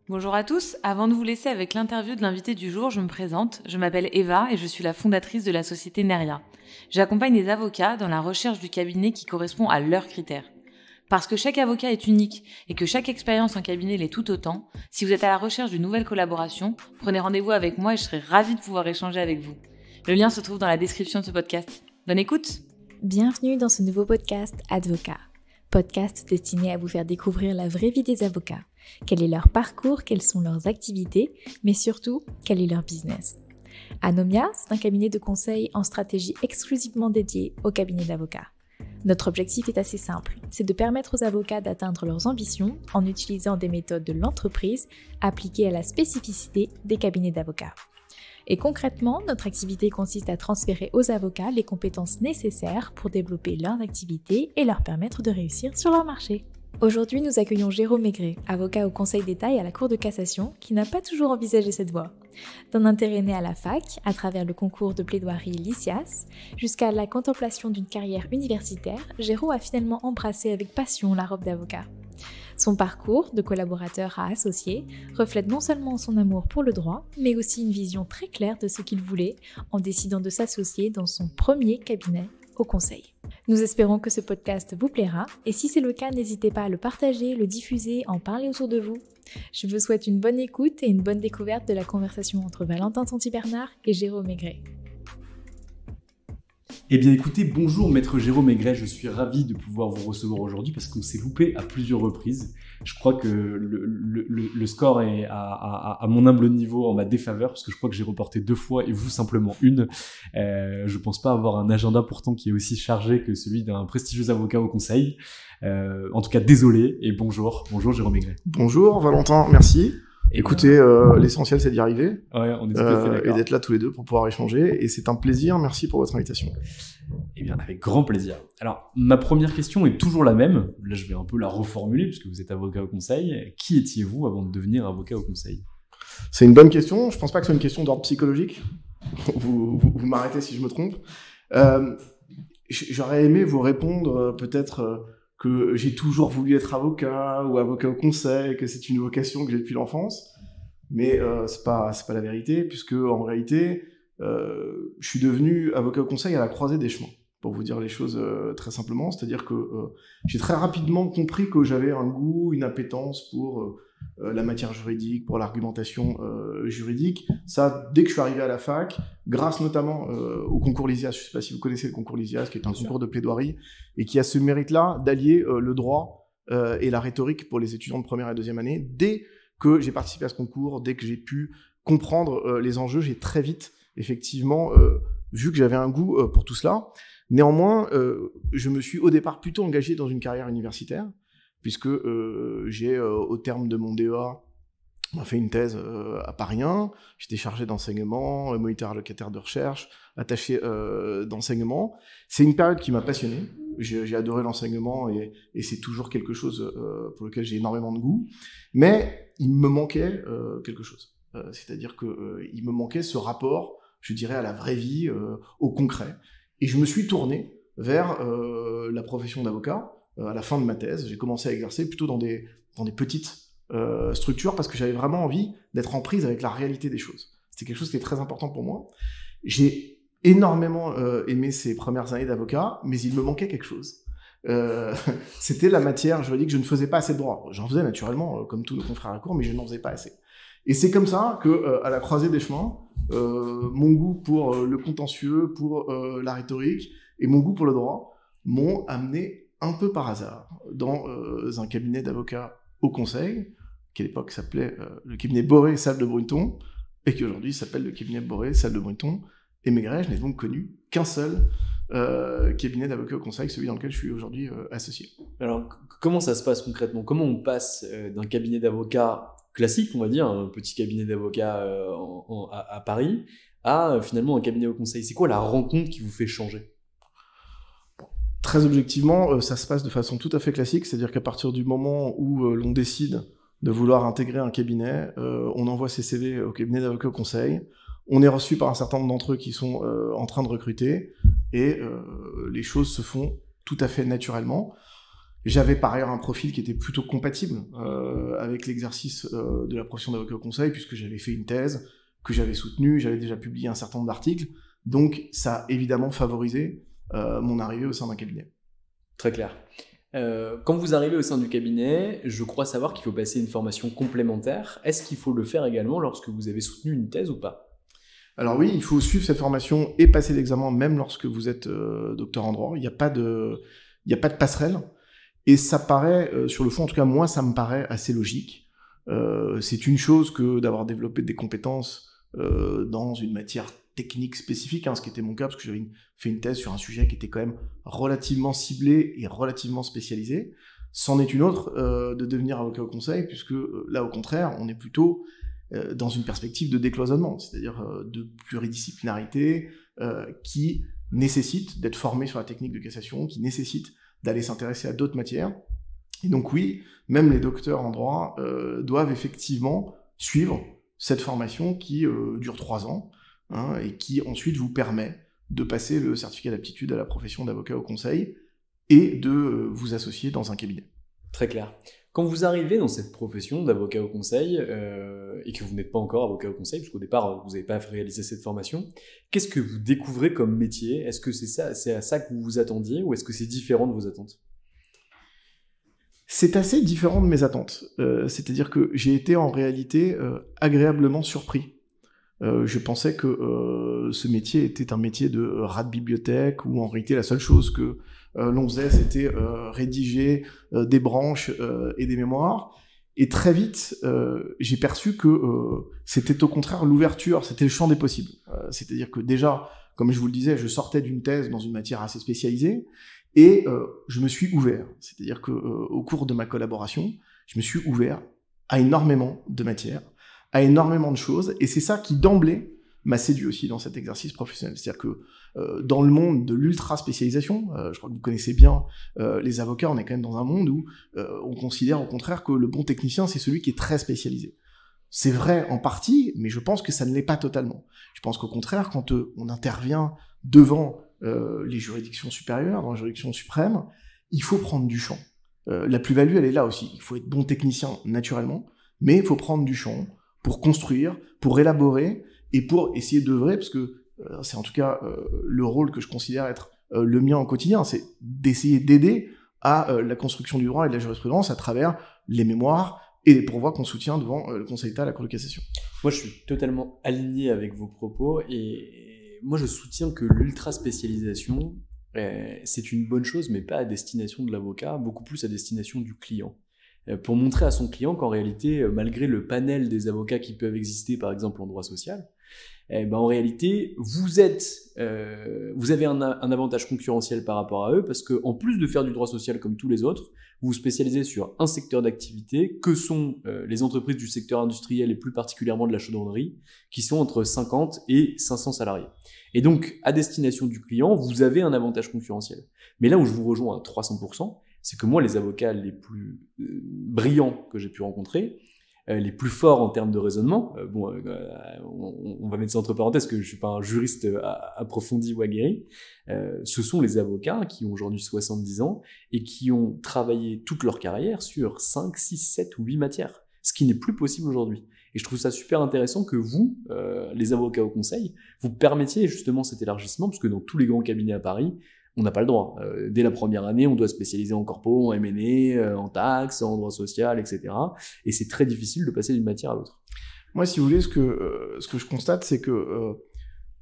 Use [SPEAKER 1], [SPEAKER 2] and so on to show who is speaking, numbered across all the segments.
[SPEAKER 1] Bonjour à tous, avant de vous laisser avec l'interview de l'invité du jour, je me présente, je m'appelle Eva et je suis la fondatrice de la société Neria. J'accompagne les avocats dans la recherche du cabinet qui correspond à leurs critères. Parce que chaque avocat est unique et que chaque expérience en cabinet l'est tout autant, si vous êtes à la recherche d'une nouvelle collaboration, prenez rendez-vous avec moi et je serai ravie de pouvoir échanger avec vous. Le lien se trouve dans la description de ce podcast. Bonne écoute!
[SPEAKER 2] Bienvenue dans ce nouveau podcast Advocat. Podcast destiné à vous faire découvrir la vraie vie des avocats. Quel est leur parcours, quelles sont leurs activités, mais surtout, quel est leur business. Anomia, c'est un cabinet de conseil en stratégie exclusivement dédié aux cabinets d'avocats. Notre objectif est assez simple, c'est de permettre aux avocats d'atteindre leurs ambitions en utilisant des méthodes de l'entreprise appliquées à la spécificité des cabinets d'avocats. Et concrètement, notre activité consiste à transférer aux avocats les compétences nécessaires pour développer leur activité et leur permettre de réussir sur leur marché. Aujourd'hui, nous accueillons Jérôme Maigret, avocat au Conseil d'État et à la Cour de cassation, qui n'a pas toujours envisagé cette voie. D'un intérêt né à la fac, à travers le concours de plaidoirie LICIAS, jusqu'à la contemplation d'une carrière universitaire, Jérôme a finalement embrassé avec passion la robe d'avocat. Son parcours, de collaborateur à associé, reflète non seulement son amour pour le droit, mais aussi une vision très claire de ce qu'il voulait en décidant de s'associer dans son premier cabinet au conseil. Nous espérons que ce podcast vous plaira et si c'est le cas, n'hésitez pas à le partager, le diffuser, en parler autour de vous. Je vous souhaite une bonne écoute et une bonne découverte de la conversation entre Valentin Tonti-Bernard et Jérôme Maigret.
[SPEAKER 3] Eh bien écoutez, bonjour maître Jérôme Maigret, je suis ravi de pouvoir vous recevoir aujourd'hui parce qu'on s'est loupé à plusieurs reprises. Je crois que le score est à mon humble niveau en ma défaveur parce que je crois que j'ai reporté 2 fois et vous simplement une. Je pense pas avoir un agenda pourtant qui est aussi chargé que celui d'un prestigieux avocat au conseil. En tout cas, désolé et bonjour Jérôme Maigret.
[SPEAKER 4] Bonjour Valentin, merci. Écoutez, l'essentiel c'est d'y arriver.
[SPEAKER 3] Ouais, on est tout à fait d'accord.
[SPEAKER 4] Et d'être là tous les deux pour pouvoir échanger. Et c'est un plaisir, merci pour votre invitation.
[SPEAKER 3] Eh bien, avec grand plaisir. Alors, ma première question est toujours la même. Là, je vais un peu la reformuler puisque vous êtes avocat au conseil. Qui étiez-vous avant de devenir avocat au conseil ?
[SPEAKER 4] C'est une bonne question. Je pense pas que ce soit une question d'ordre psychologique. Vous m'arrêtez si je me trompe. J'aurais aimé vous répondre peut-être que j'ai toujours voulu être avocat ou avocat au conseil, que c'est une vocation que j'ai depuis l'enfance. Mais c'est pas la vérité, puisque en réalité, je suis devenu avocat au conseil à la croisée des chemins, pour vous dire les choses très simplement. C'est-à-dire que j'ai très rapidement compris que j'avais un goût, une appétence pour la matière juridique, pour l'argumentation juridique. Ça, dès que je suis arrivé à la fac, grâce notamment au concours LISIAS, je ne sais pas si vous connaissez le concours LISIAS, qui est un concours de plaidoirie, et qui a ce mérite-là d'allier le droit et la rhétorique pour les étudiants de première et deuxième année. Dès que j'ai participé à ce concours, dès que j'ai pu comprendre les enjeux, j'ai très vite, effectivement, vu que j'avais un goût pour tout cela. Néanmoins, je me suis au départ plutôt engagé dans une carrière universitaire, puisque j'ai, au terme de mon DEA, fait une thèse à Paris 1, j'étais chargé d'enseignement, moniteur allocataire de recherche, attaché d'enseignement. C'est une période qui m'a passionné, j'ai adoré l'enseignement et c'est toujours quelque chose pour lequel j'ai énormément de goût, mais il me manquait quelque chose. C'est-à-dire qu'il me manquait ce rapport, je dirais, à la vraie vie, au concret. Et je me suis tourné vers la profession d'avocat. À la fin de ma thèse, j'ai commencé à exercer plutôt dans des petites structures parce que j'avais vraiment envie d'être en prise avec la réalité des choses. C'était quelque chose qui est très important pour moi. J'ai énormément aimé ces premières années d'avocat, mais il me manquait quelque chose. C'était la matière juridique. Je ne faisais pas assez de droit. J'en faisais naturellement, comme tous nos confrères à la cour, mais je n'en faisais pas assez. Et c'est comme ça que, à la croisée des chemins, mon goût pour le contentieux, pour la rhétorique et mon goût pour le droit m'ont amené un peu par hasard dans un cabinet d'avocats au conseil, qui à l'époque s'appelait le cabinet Boré Salles de Bruneton, et qui aujourd'hui s'appelle le cabinet Boré Salles de Bruneton et Maigret. Je n'ai donc connu qu'un seul cabinet d'avocats au conseil, celui dans lequel je suis aujourd'hui associé.
[SPEAKER 3] Alors, comment ça se passe concrètement ? Comment on passe d'un cabinet d'avocats classique, on va dire, un petit cabinet d'avocats à Paris, à finalement un cabinet au conseil ? C'est quoi la rencontre qui vous fait changer ?
[SPEAKER 4] Très objectivement, ça se passe de façon tout à fait classique, c'est-à-dire qu'à partir du moment où l'on décide de vouloir intégrer un cabinet, on envoie ses CV au cabinet d'avocats au conseil, on est reçu par un certain nombre d'entre eux qui sont en train de recruter, et les choses se font tout à fait naturellement. J'avais par ailleurs un profil qui était plutôt compatible avec l'exercice de la profession d'avocat au conseil, puisque j'avais fait une thèse que j'avais soutenue, j'avais déjà publié un certain nombre d'articles, donc ça a évidemment favorisé mon arrivée au sein d'un cabinet.
[SPEAKER 5] Très clair. Quand vous arrivez au sein du cabinet, je crois savoir qu'il faut passer une formation complémentaire. Est-ce qu'il faut le faire également lorsque vous avez soutenu une thèse ou pas ?
[SPEAKER 4] Alors oui, il faut suivre cette formation et passer l'examen même lorsque vous êtes docteur en droit. Il n'y a pas de passerelle. Et ça paraît, sur le fond, en tout cas moi, ça me paraît assez logique. C'est une chose que d'avoir développé des compétences dans une matière technique spécifique, ce qui était mon cas, parce que j'avais fait une thèse sur un sujet qui était quand même relativement ciblé et relativement spécialisé. C'en est une autre de devenir avocat au conseil, puisque là, au contraire, on est plutôt dans une perspective de décloisonnement, c'est-à-dire de pluridisciplinarité qui nécessite d'être formé sur la technique de cassation, qui nécessite d'aller s'intéresser à d'autres matières. Et donc oui, même les docteurs en droit doivent effectivement suivre cette formation qui dure 3 ans, et qui ensuite vous permet de passer le certificat d'aptitude à la profession d'avocat au conseil et de vous associer dans un cabinet.
[SPEAKER 5] Très clair. Quand vous arrivez dans cette profession d'avocat au conseil et que vous n'êtes pas encore avocat au conseil, parce qu'au départ, vous n'avez pas réalisé cette formation, qu'est-ce que vous découvrez comme métier ? Est-ce que c'est à ça que vous vous attendiez ou est-ce que c'est différent de vos attentes ?
[SPEAKER 4] C'est assez différent de mes attentes. C'est-à-dire que j'ai été en réalité agréablement surpris. Je pensais que ce métier était un métier de rat de bibliothèque où en réalité la seule chose que l'on faisait c'était rédiger des branches et des mémoires. Et très vite, j'ai perçu que c'était au contraire l'ouverture, c'était le champ des possibles. C'est-à-dire que déjà, comme je vous le disais, je sortais d'une thèse dans une matière assez spécialisée et je me suis ouvert. C'est-à-dire que au cours de ma collaboration, je me suis ouvert à énormément de matières, à énormément de choses, et c'est ça qui d'emblée m'a séduit aussi dans cet exercice professionnel. C'est-à-dire que dans le monde de l'ultra-spécialisation, je crois que vous connaissez bien les avocats, on est quand même dans un monde où on considère au contraire que le bon technicien, c'est celui qui est très spécialisé. C'est vrai en partie, mais je pense que ça ne l'est pas totalement. Je pense qu'au contraire, quand on intervient devant les juridictions supérieures, dans la juridiction suprême, il faut prendre du champ. La plus-value, elle est là aussi. Il faut être bon technicien naturellement, mais il faut prendre du champ pour construire, pour élaborer et pour essayer d'œuvrer, parce que c'est en tout cas le rôle que je considère être le mien au quotidien, c'est d'essayer d'aider à la construction du droit et de la jurisprudence à travers les mémoires et les pourvois qu'on soutient devant le Conseil d'État, la Cour de cassation.
[SPEAKER 5] Moi, je suis totalement aligné avec vos propos et moi, je soutiens que l'ultra-spécialisation, c'est une bonne chose, mais pas à destination de l'avocat, beaucoup plus à destination du client. Pour montrer à son client qu'en réalité, malgré le panel des avocats qui peuvent exister, par exemple en droit social, en réalité, vous avez un avantage concurrentiel par rapport à eux, parce qu'en plus de faire du droit social comme tous les autres, vous vous spécialisez sur un secteur d'activité, que sont les entreprises du secteur industriel et plus particulièrement de la chaudronnerie, qui sont entre 50 et 500 salariés. Et donc, à destination du client, vous avez un avantage concurrentiel. Mais là où je vous rejoins à 300%, c'est que moi, les avocats les plus brillants que j'ai pu rencontrer, les plus forts en termes de raisonnement, on va mettre ça entre parenthèses, que je suis pas un juriste approfondi ou aguerri, ce sont les avocats qui ont aujourd'hui 70 ans et qui ont travaillé toute leur carrière sur 5, 6, 7 ou 8 matières, ce qui n'est plus possible aujourd'hui. Et je trouve ça super intéressant que vous, les avocats au conseil, vous permettiez justement cet élargissement, parce que dans tous les grands cabinets à Paris, on n'a pas le droit. Dès la première année, on doit spécialiser en corpo, en M&A, en taxes, en droit social, etc. Et c'est très difficile de passer d'une matière à l'autre.
[SPEAKER 4] Moi, si vous voulez, ce que je constate, c'est que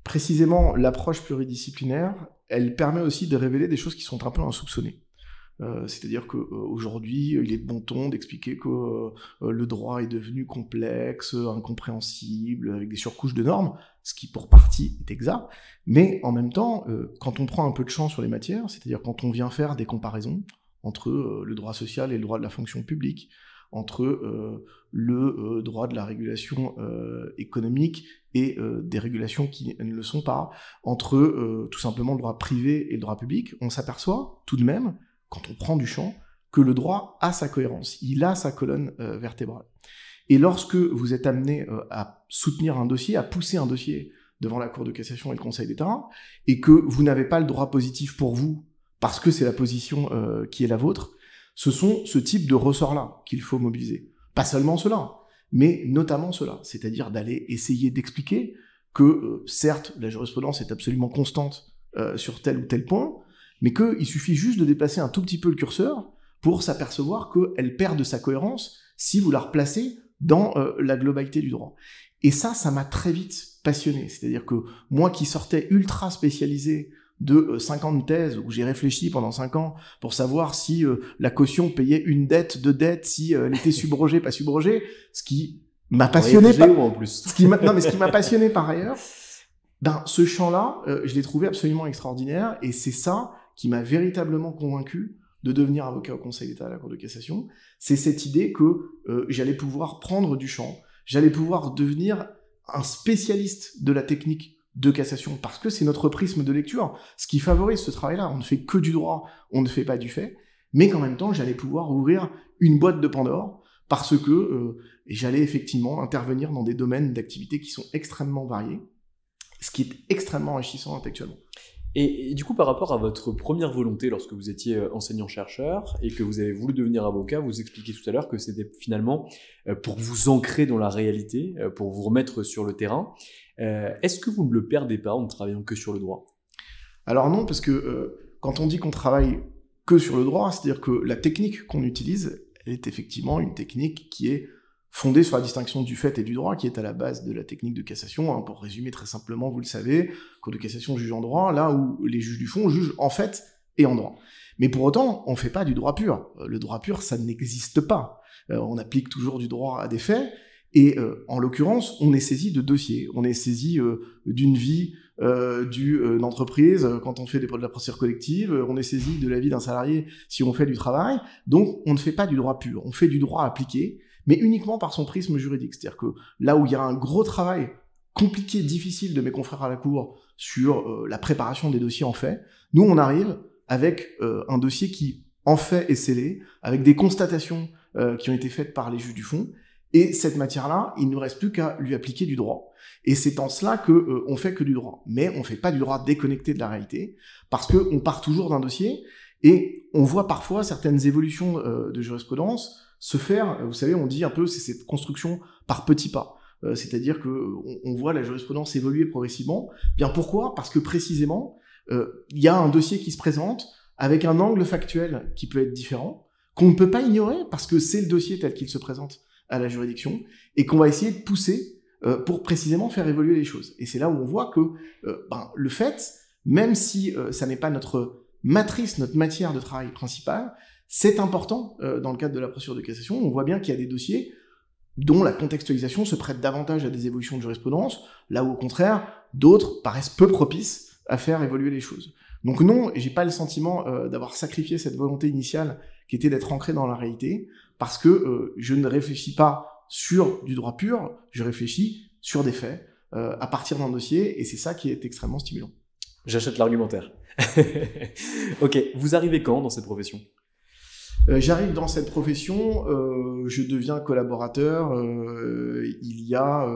[SPEAKER 4] précisément l'approche pluridisciplinaire, elle permet aussi de révéler des choses qui sont un peu insoupçonnées. C'est-à-dire qu'aujourd'hui, il est de bon ton d'expliquer que le droit est devenu complexe, incompréhensible, avec des surcouches de normes, ce qui pour partie est exact, mais en même temps, quand on prend un peu de champ sur les matières, c'est-à-dire quand on vient faire des comparaisons entre le droit social et le droit de la fonction publique, entre le droit de la régulation économique et des régulations qui ne le sont pas, entre tout simplement le droit privé et le droit public, on s'aperçoit tout de même, quand on prend du champ, que le droit a sa cohérence, il a sa colonne vertébrale. Et lorsque vous êtes amené à soutenir un dossier, à pousser un dossier devant la Cour de cassation et le Conseil d'État, et que vous n'avez pas le droit positif pour vous, parce que c'est la position qui est la vôtre, Ce sont ce type de ressorts-là qu'il faut mobiliser. Pas seulement cela, mais notamment cela, c'est-à-dire d'aller essayer d'expliquer que, certes, la jurisprudence est absolument constante sur tel ou tel point, mais qu'il suffit juste de déplacer un tout petit peu le curseur pour s'apercevoir qu'elle perd de sa cohérence si vous la replacez dans la globalité du droit. Et ça m'a très vite passionné. C'est-à-dire que moi qui sortais ultra spécialisé de 50 thèses, où j'ai réfléchi pendant 5 ans pour savoir si la caution payait une dette, deux dettes, si elle était subrogée, pas subrogée, ce qui m'a passionné ce qui m'a passionné par ailleurs, ce champ-là, je l'ai trouvé absolument extraordinaire, et c'est ça qui m'a véritablement convaincu de devenir avocat au Conseil d'État à la Cour de cassation. C'est cette idée que j'allais pouvoir prendre du champ, j'allais pouvoir devenir un spécialiste de la technique de cassation, parce que c'est notre prisme de lecture, ce qui favorise ce travail-là. On ne fait que du droit, on ne fait pas du fait, mais qu'en même temps, j'allais pouvoir ouvrir une boîte de Pandore, parce que j'allais effectivement intervenir dans des domaines d'activité qui sont extrêmement variés, ce qui est extrêmement enrichissant intellectuellement.
[SPEAKER 5] Et du coup, par rapport à votre première volonté lorsque vous étiez enseignant-chercheur et que vous avez voulu devenir avocat, vous expliquiez tout à l'heure que c'était finalement pour vous ancrer dans la réalité, pour vous remettre sur le terrain. Est-ce que vous ne le perdez pas en ne travaillant que sur le droit ?
[SPEAKER 4] Alors non, parce que quand on dit qu'on travaille que sur le droit, c'est-à-dire que la technique qu'on utilise, elle est effectivement une technique qui est fondée sur la distinction du fait et du droit, qui est à la base de la technique de cassation. Hein, pour résumer très simplement, vous le savez, Cour de cassation juge en droit, là où les juges du fond jugent en fait et en droit. Mais pour autant, on ne fait pas du droit pur. Le droit pur, ça n'existe pas. On applique toujours du droit à des faits, et en l'occurrence, on est saisi de dossiers, on est saisi d'une vie d'une entreprise quand on fait de la procédure collective, on est saisi de la vie d'un salarié si on fait du travail. Donc on ne fait pas du droit pur, on fait du droit appliqué, mais uniquement par son prisme juridique. C'est-à-dire que là où il y a un gros travail compliqué, difficile de mes confrères à la Cour sur la préparation des dossiers en fait, nous on arrive avec un dossier qui en fait est scellé, avec des constatations qui ont été faites par les juges du fond, et cette matière-là, il ne nous reste plus qu'à lui appliquer du droit. Et c'est en cela que on fait que du droit. Mais on fait pas du droit déconnecté de la réalité, parce que on part toujours d'un dossier, et on voit parfois certaines évolutions de jurisprudence se faire, vous savez, on dit un peu, c'est cette construction par petits pas. C'est-à-dire que on voit la jurisprudence évoluer progressivement. Bien pourquoi ? Parce que précisément, il y a un dossier qui se présente avec un angle factuel qui peut être différent, qu'on ne peut pas ignorer, parce que c'est le dossier tel qu'il se présente à la juridiction, et qu'on va essayer de pousser pour précisément faire évoluer les choses. Et c'est là où on voit que le fait, même si ça n'est pas notre matrice, notre matière de travail principale, c'est important dans le cadre de la procédure de cassation. On voit bien qu'il y a des dossiers dont la contextualisation se prête davantage à des évolutions de jurisprudence, là où au contraire, d'autres paraissent peu propices à faire évoluer les choses. Donc non, j'ai pas le sentiment d'avoir sacrifié cette volonté initiale qui était d'être ancré dans la réalité, parce que je ne réfléchis pas sur du droit pur, je réfléchis sur des faits, à partir d'un dossier, et c'est ça qui est extrêmement stimulant.
[SPEAKER 5] J'achète l'argumentaire. Ok, vous arrivez quand dans cette profession ?
[SPEAKER 4] J'arrive dans cette profession, je deviens collaborateur il y a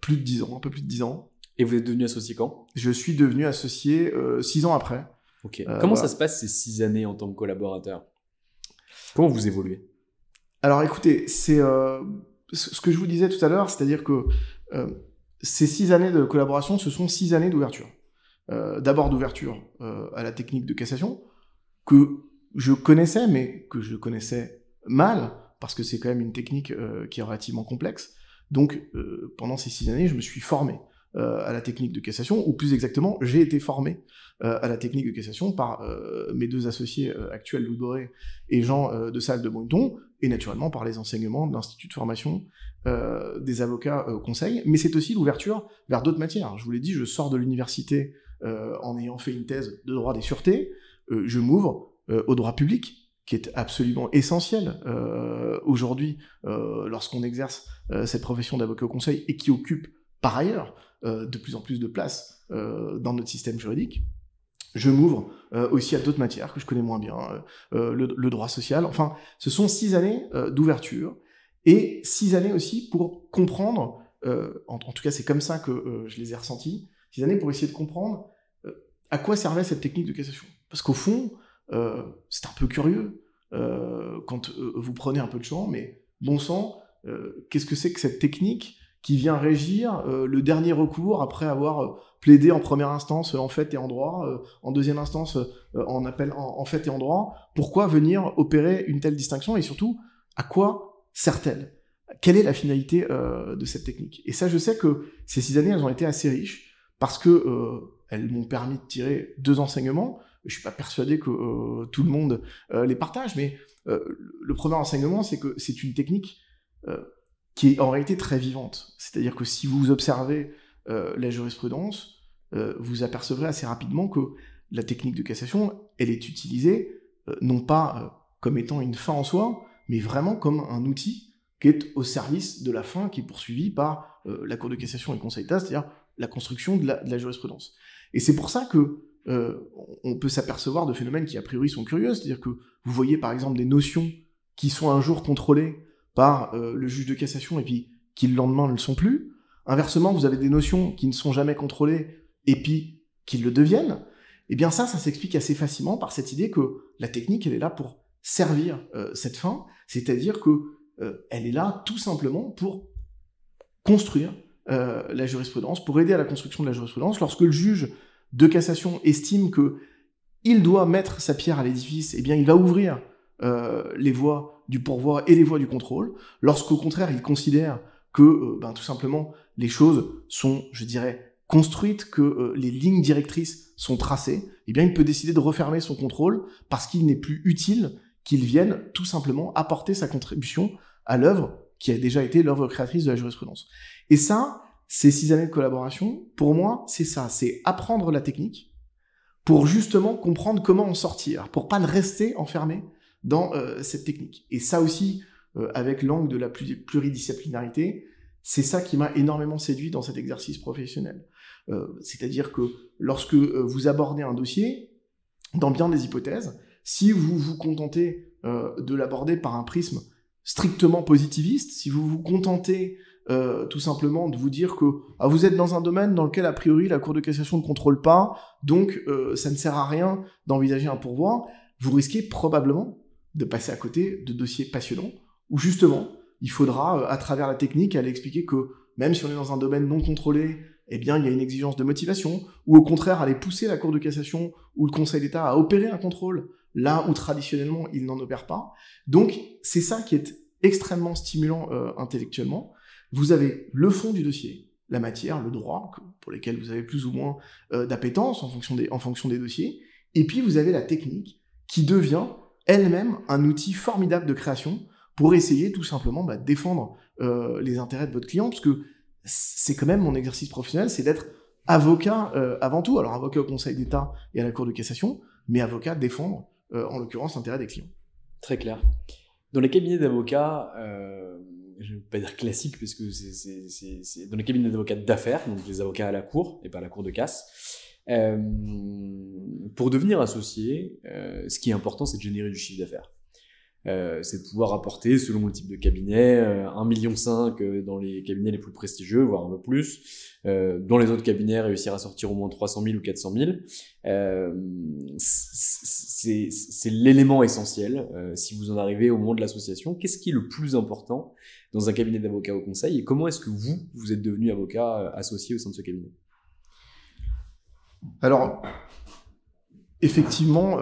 [SPEAKER 4] plus de 10 ans, un peu plus de 10 ans.
[SPEAKER 5] Et vous êtes devenu associé quand ?
[SPEAKER 4] Je suis devenu associé 6 ans après.
[SPEAKER 5] Ok. Comment ça se passe ces 6 années en tant que collaborateur ? Comment vous évoluez ?
[SPEAKER 4] Alors écoutez, c'est ce que je vous disais tout à l'heure, c'est-à-dire que ces 6 années de collaboration, ce sont 6 années d'ouverture. D'abord d'ouverture à la technique de cassation, que je connaissais, mais que je connaissais mal, parce que c'est quand même une technique qui est relativement complexe. Donc pendant ces 6 années, je me suis formé à la technique de cassation, ou plus exactement, j'ai été formé à la technique de cassation par mes 2 associés actuels, Louis Boré et Jean de Salle de Bonneton, et naturellement par les enseignements de l'Institut de formation des avocats conseil, mais c'est aussi l'ouverture vers d'autres matières. Je vous l'ai dit, je sors de l'université en ayant fait une thèse de droit des sûretés, je m'ouvre au droit public, qui est absolument essentiel aujourd'hui lorsqu'on exerce cette profession d'avocat au conseil, et qui occupe par ailleurs de plus en plus de place dans notre système juridique. Je m'ouvre aussi à d'autres matières que je connais moins bien, le droit social. Enfin, ce sont 6 années d'ouverture, et 6 années aussi pour comprendre, en tout cas c'est comme ça que je les ai ressentis, 6 années pour essayer de comprendre à quoi servait cette technique de cassation. Parce qu'au fond, c'est un peu curieux. quand vous prenez un peu de champ, mais bon sang, qu'est-ce que c'est que cette technique qui vient régir le dernier recours après avoir plaidé en première instance en fait et en droit, en deuxième instance en appel en fait et en droit? Pourquoi venir opérer une telle distinction, et surtout, à quoi sert-elle? Quelle est la finalité de cette technique? Et ça, je sais que ces 6 années, elles ont été assez riches, parce que elles m'ont permis de tirer 2 enseignements. Je suis pas persuadé que tout le monde les partage, mais le premier enseignement, c'est que c'est une technique qui est en réalité très vivante. C'est-à-dire que si vous observez la jurisprudence, vous apercevrez assez rapidement que la technique de cassation, elle est utilisée non pas comme étant une fin en soi, mais vraiment comme un outil qui est au service de la fin qui est poursuivie par la Cour de cassation et le Conseil d'État, c'est-à-dire la construction de la jurisprudence. Et c'est pour ça que on peut s'apercevoir de phénomènes qui a priori sont curieux, c'est-à-dire que vous voyez par exemple des notions qui sont un jour contrôlées par le juge de cassation et puis qui le lendemain ne le sont plus. Inversement, vous avez des notions qui ne sont jamais contrôlées et puis qui le deviennent. Et bien ça s'explique assez facilement par cette idée que la technique, elle est là pour servir cette fin, c'est-à-dire que elle est là tout simplement pour construire la jurisprudence, pour aider à la construction de la jurisprudence. Lorsque le juge de cassation estime que il doit mettre sa pierre à l'édifice, eh bien il va ouvrir les voies du pourvoi et les voies du contrôle. Lorsqu'au contraire il considère que tout simplement les choses sont, je dirais, construites, que les lignes directrices sont tracées, eh bien il peut décider de refermer son contrôle parce qu'il n'est plus utile qu'il vienne tout simplement apporter sa contribution à l'œuvre qui a déjà été l'œuvre créatrice de la jurisprudence. Et ça, ces 6 années de collaboration, pour moi, c'est ça, c'est apprendre la technique pour justement comprendre comment en sortir, pour pas rester enfermé dans cette technique. Et ça aussi, avec l'angle de la pluridisciplinarité, c'est ça qui m'a énormément séduit dans cet exercice professionnel. C'est-à-dire que lorsque vous abordez un dossier, dans bien des hypothèses, si vous vous contentez de l'aborder par un prisme strictement positiviste, si vous vous contentez tout simplement de vous dire que vous êtes dans un domaine dans lequel a priori la Cour de cassation ne contrôle pas, donc ça ne sert à rien d'envisager un pourvoi, vous risquez probablement de passer à côté de dossiers passionnants où justement il faudra à travers la technique aller expliquer que même si on est dans un domaine non contrôlé, eh bien il y a une exigence de motivation, ou au contraire aller pousser la Cour de cassation ou le Conseil d'État à opérer un contrôle là où traditionnellement il n'en opère pas. Donc c'est ça qui est extrêmement stimulant intellectuellement. Vous avez le fond du dossier, la matière, le droit, pour lesquels vous avez plus ou moins d'appétence en fonction des dossiers, et puis vous avez la technique qui devient elle-même un outil formidable de création pour essayer tout simplement de défendre les intérêts de votre client, parce que c'est quand même mon exercice professionnel, c'est d'être avocat avant tout, alors avocat au Conseil d'État et à la Cour de cassation, mais avocat défendre en l'occurrence l'intérêt des clients.
[SPEAKER 5] Très clair. Dans les cabinets d'avocats, je ne vais pas dire classique, parce que c'est dans les cabinets d'avocats d'affaires, donc les avocats à la cour et pas à la cour de casse. Pour devenir associé, ce qui est important, c'est de générer du chiffre d'affaires. C'est de pouvoir apporter, selon le type de cabinet, 1,5 million dans les cabinets les plus prestigieux, voire un peu plus. Dans les autres cabinets, réussir à sortir au moins 300 000 ou 400 000. C'est l'élément essentiel. Si vous en arrivez au moment de l'association, qu'est-ce qui est le plus important dans un cabinet d'avocats au conseil, et comment est-ce que vous êtes devenu avocat associé au sein de ce cabinet?
[SPEAKER 4] Alors, effectivement,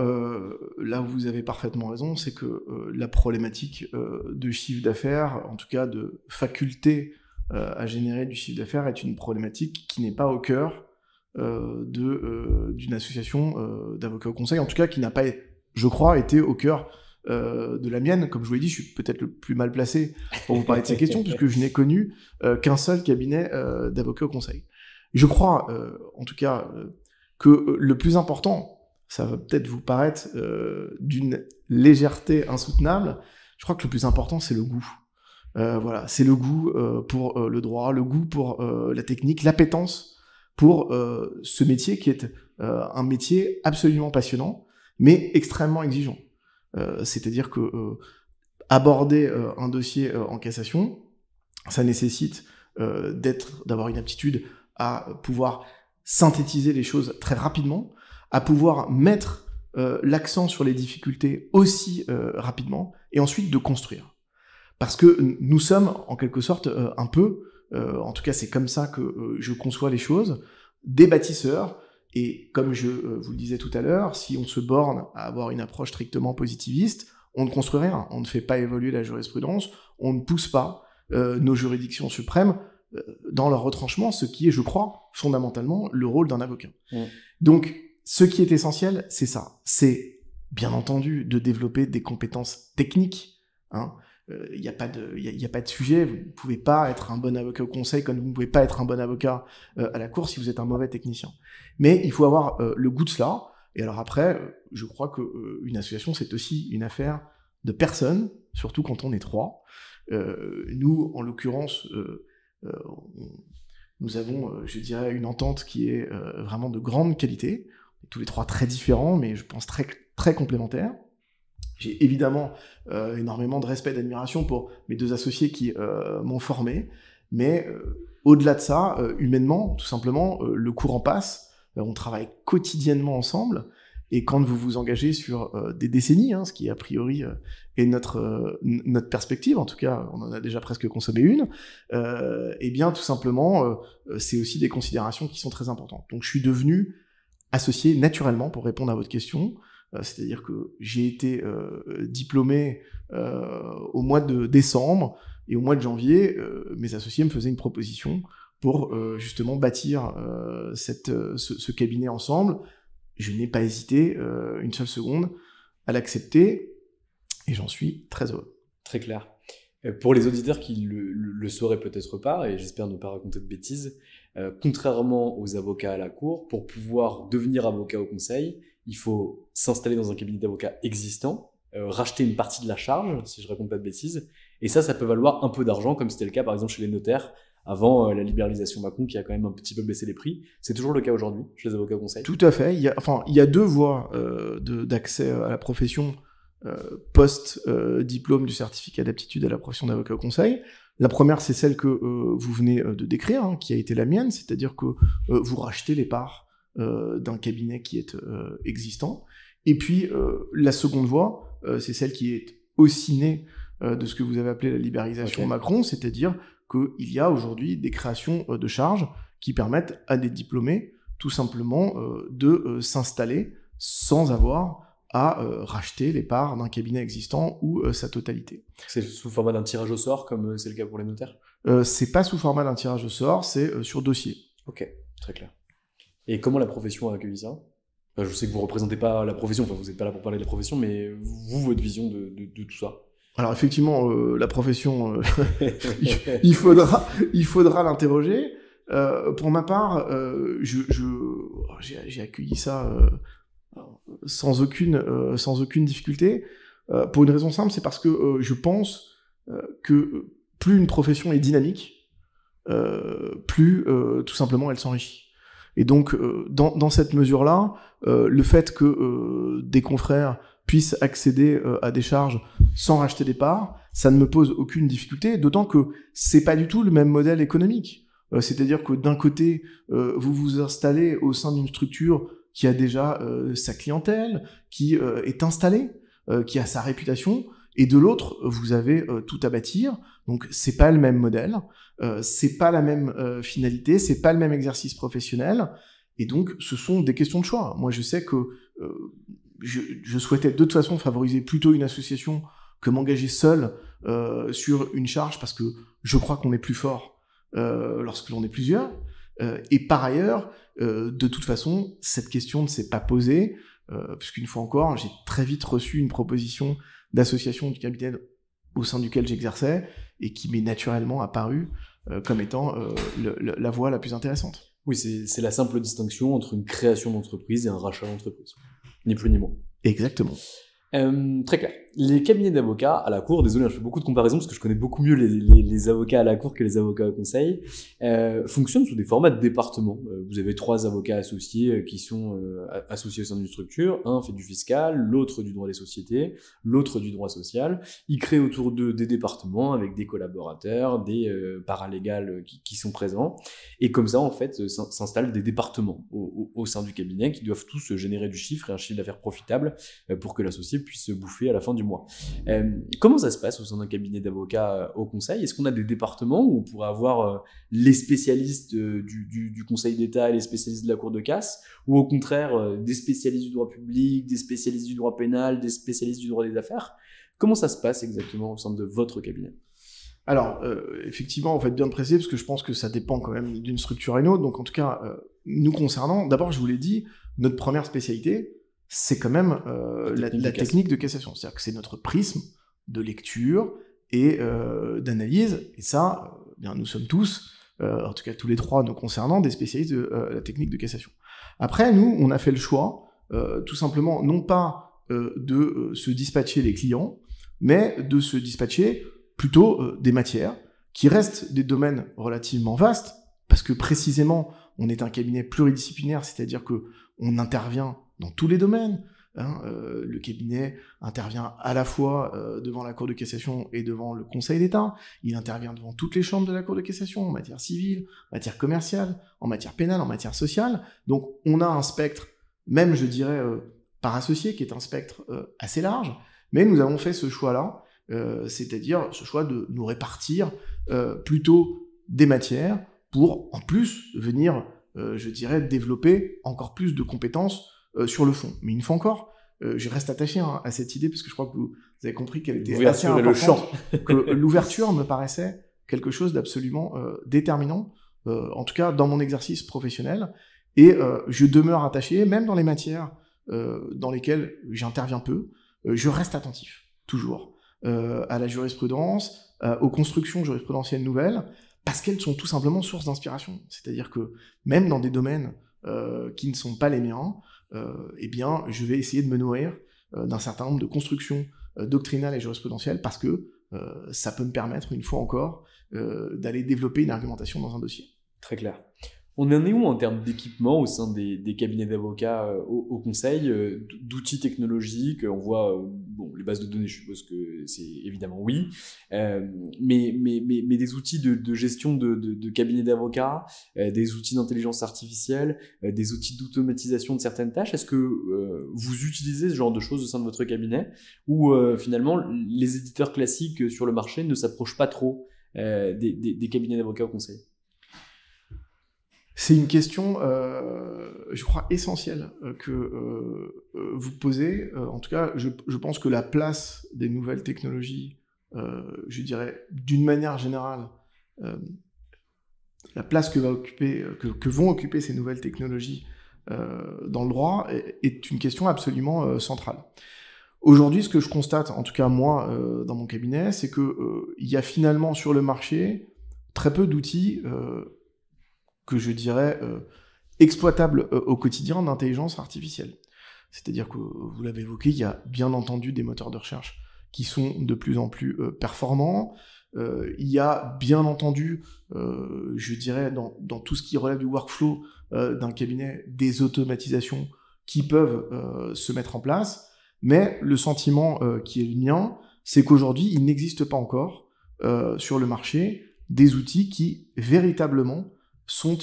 [SPEAKER 4] là où vous avez parfaitement raison, c'est que la problématique de chiffre d'affaires, en tout cas de faculté à générer du chiffre d'affaires, est une problématique qui n'est pas au cœur d'une association d'avocats au conseil, en tout cas qui n'a pas, je crois, été au cœur de la mienne. Comme je vous l'ai dit, je suis peut-être le plus mal placé pour vous parler de ces questions, puisque je n'ai connu qu'un seul cabinet d'avocats au conseil. Je crois, en tout cas, que le plus important, ça va peut-être vous paraître d'une légèreté insoutenable, je crois que le plus important, c'est le goût. Voilà, c'est le goût pour le droit, le goût pour la technique, l'appétence pour ce métier qui est un métier absolument passionnant, mais extrêmement exigeant. C'est-à-dire que aborder un dossier en cassation, ça nécessite d'avoir une aptitude à pouvoir synthétiser les choses très rapidement, à pouvoir mettre l'accent sur les difficultés aussi rapidement, et ensuite de construire. Parce que nous sommes, en quelque sorte, un peu, en tout cas c'est comme ça que je conçois les choses, des bâtisseurs, et comme je vous le disais tout à l'heure, si on se borne à avoir une approche strictement positiviste, on ne construit rien, on ne fait pas évoluer la jurisprudence, on ne pousse pas nos juridictions suprêmes dans leur retranchement, ce qui est, je crois, fondamentalement le rôle d'un avocat. Donc, ce qui est essentiel, c'est ça. C'est, bien entendu, de développer des compétences techniques. Il n'y a pas de sujet. Vous ne pouvez pas être un bon avocat au conseil comme vous ne pouvez pas être un bon avocat à la cour si vous êtes un mauvais technicien. Mais il faut avoir le goût de cela. Et alors après, je crois qu'une association, c'est aussi une affaire de personnes, surtout quand on est 3. Nous, en l'occurrence, nous avons, je dirais, une entente qui est vraiment de grande qualité. Tous les 3 très différents, mais je pense très, très complémentaires. J'ai évidemment énormément de respect et d'admiration pour mes 2 associés qui m'ont formé, mais au-delà de ça, humainement, tout simplement, le courant passe, on travaille quotidiennement ensemble, et quand vous vous engagez sur des décennies, ce qui a priori est notre perspective, en tout cas on en a déjà presque consommé une, et bien tout simplement, c'est aussi des considérations qui sont très importantes. Donc je suis devenu associé naturellement, pour répondre à votre question, c'est-à-dire que j'ai été diplômé au mois de décembre, et au mois de janvier, mes associés me faisaient une proposition pour justement bâtir ce cabinet ensemble. Je n'ai pas hésité une seule seconde à l'accepter, et j'en suis très heureux.
[SPEAKER 5] Très clair. Pour les auditeurs qui le sauraient peut-être pas, et j'espère ne pas raconter de bêtises, contrairement aux avocats à la cour, pour pouvoir devenir avocat au conseil, il faut s'installer dans un cabinet d'avocats existant, racheter une partie de la charge, si je raconte pas de bêtises, et ça peut valoir un peu d'argent, comme c'était le cas par exemple chez les notaires, avant la libéralisation Macron, qui a quand même un petit peu baissé les prix. C'est toujours le cas aujourd'hui, chez les avocats au conseil.
[SPEAKER 4] Tout à fait. Il y a 2 voies d'accès à la profession post-diplôme du certificat d'aptitude à la profession d'avocat au conseil. La première, c'est celle que vous venez de décrire, qui a été la mienne, c'est-à-dire que vous rachetez les parts d'un cabinet qui est existant. Et puis, la seconde voie, c'est celle qui est aussi née de ce que vous avez appelé la libéralisation Macron, c'est-à-dire qu'il y a aujourd'hui des créations de charges qui permettent à des diplômés, tout simplement, de s'installer sans avoir à racheter les parts d'un cabinet existant ou sa totalité.
[SPEAKER 5] C'est sous format d'un tirage au sort, comme c'est le cas pour les notaires ?
[SPEAKER 4] C'est pas sous format d'un tirage au sort, c'est sur dossier.
[SPEAKER 5] Ok, très clair. Et comment la profession a accueilli ça ? Je sais que vous représentez pas la profession, vous n'êtes pas là pour parler de la profession, mais vous, votre vision de tout ça ?
[SPEAKER 4] Alors effectivement, la profession, il faudra l'interroger. Pour ma part, j'ai accueilli ça sans aucune difficulté. Pour une raison simple, c'est parce que je pense que plus une profession est dynamique, plus tout simplement elle s'enrichit. Et donc, dans cette mesure-là, le fait que des confrères puissent accéder à des charges sans racheter des parts, ça ne me pose aucune difficulté, d'autant que c'est pas du tout le même modèle économique. C'est-à-dire que d'un côté, vous vous installez au sein d'une structure qui a déjà sa clientèle, qui est installée, qui a sa réputation, et de l'autre, vous avez tout à bâtir. Donc, c'est pas le même modèle, c'est pas la même finalité, c'est pas le même exercice professionnel, et donc, ce sont des questions de choix. Moi, je sais que je souhaitais de toute façon favoriser plutôt une association que m'engager seul sur une charge, parce que je crois qu'on est plus fort lorsque l'on est plusieurs. Et par ailleurs, de toute façon, cette question ne s'est pas posée, puisqu'une fois encore, j'ai très vite reçu une proposition d'association du cabinet au sein duquel j'exerçais, et qui m'est naturellement apparue comme étant la voie la plus intéressante.
[SPEAKER 5] Oui, c'est la simple distinction entre une création d'entreprise et un rachat d'entreprise. Ni plus ni moins.
[SPEAKER 4] Exactement.
[SPEAKER 5] Très clair. Les cabinets d'avocats à la cour, désolé, je fais beaucoup de comparaisons parce que je connais beaucoup mieux les avocats à la cour que les avocats au conseil, fonctionnent sous des formats de départements. Vous avez 3 avocats associés qui sont associés au sein d'une structure. Un fait du fiscal, l'autre du droit des sociétés, l'autre du droit social. Ils créent autour d'eux des départements avec des collaborateurs, des paralégales qui sont présents. Et comme ça, en fait, s'installent des départements au sein du cabinet qui doivent tous générer du chiffre et un chiffre d'affaires profitable pour que l'associé puisse se bouffer à la fin du mois. Comment ça se passe au sein d'un cabinet d'avocats au conseil? Est-ce qu'on a des départements où on pourrait avoir les spécialistes du Conseil d'État et les spécialistes de la Cour de casse, ou au contraire des spécialistes du droit public, des spécialistes du droit pénal, des spécialistes du droit des affaires? Comment ça se passe exactement au sein de votre cabinet?
[SPEAKER 4] Alors, effectivement, vous faites bien de préciser, parce que je pense que ça dépend quand même d'une structure à une autre. Donc, en tout cas, nous concernant, d'abord, je vous l'ai dit, notre première spécialité, c'est quand même la technique de cassation. C'est-à-dire que c'est notre prisme de lecture et d'analyse. Et ça, bien, nous sommes tous, en tout cas tous les 3 nous concernant, des spécialistes de la technique de cassation. Après, nous, on a fait le choix, tout simplement, non pas de se dispatcher les clients, mais de se dispatcher plutôt des matières qui restent des domaines relativement vastes, parce que précisément, on est un cabinet pluridisciplinaire, c'est-à-dire que on intervient dans tous les domaines. Le cabinet intervient à la fois devant la Cour de cassation et devant le Conseil d'État. Il intervient devant toutes les chambres de la Cour de cassation, en matière civile, en matière commerciale, en matière pénale, en matière sociale. Donc on a un spectre, même je dirais par associé, qui est un spectre assez large, mais nous avons fait ce choix-là, c'est-à-dire ce choix de nous répartir plutôt des matières pour en plus venir, je dirais, développer encore plus de compétences sur le fond. Mais une fois encore, je reste attaché à cette idée, parce que je crois que vous avez compris qu'elle était assez importante, que l'ouverture me paraissait quelque chose d'absolument déterminant, en tout cas dans mon exercice professionnel, et je demeure attaché, même dans les matières dans lesquelles j'interviens peu, je reste attentif, toujours, à la jurisprudence, aux constructions jurisprudentielles nouvelles, parce qu'elles sont tout simplement source d'inspiration. C'est-à-dire que même dans des domaines qui ne sont pas les miens, eh bien, je vais essayer de me nourrir d'un certain nombre de constructions doctrinales et jurisprudentielles, parce que ça peut me permettre, une fois encore, d'aller développer une argumentation dans un dossier.
[SPEAKER 5] Très clair. On en est où en termes d'équipement au sein des cabinets d'avocats au conseil, d'outils technologiques? On voit les bases de données, je suppose que c'est évidemment oui, mais des outils de gestion de cabinets d'avocats, des outils d'intelligence artificielle, des outils d'automatisation de certaines tâches. Est-ce que vous utilisez ce genre de choses au sein de votre cabinet, ou finalement les éditeurs classiques sur le marché ne s'approchent pas trop des cabinets d'avocats au conseil?
[SPEAKER 4] C'est une question, je crois, essentielle que vous posez. En tout cas, je pense que la place des nouvelles technologies, je dirais, d'une manière générale, la place que vont occuper ces nouvelles technologies dans le droit est une question absolument centrale. Aujourd'hui, ce que je constate, en tout cas moi, dans mon cabinet, c'est que il y a finalement sur le marché très peu d'outils que je dirais exploitables au quotidien d'intelligence artificielle. C'est-à-dire que, vous l'avez évoqué, il y a bien entendu des moteurs de recherche qui sont de plus en plus performants. Il y a bien entendu, je dirais, dans tout ce qui relève du workflow d'un cabinet, des automatisations qui peuvent se mettre en place. Mais le sentiment qui est le mien, c'est qu'aujourd'hui, il n'existe pas encore sur le marché des outils qui véritablement sont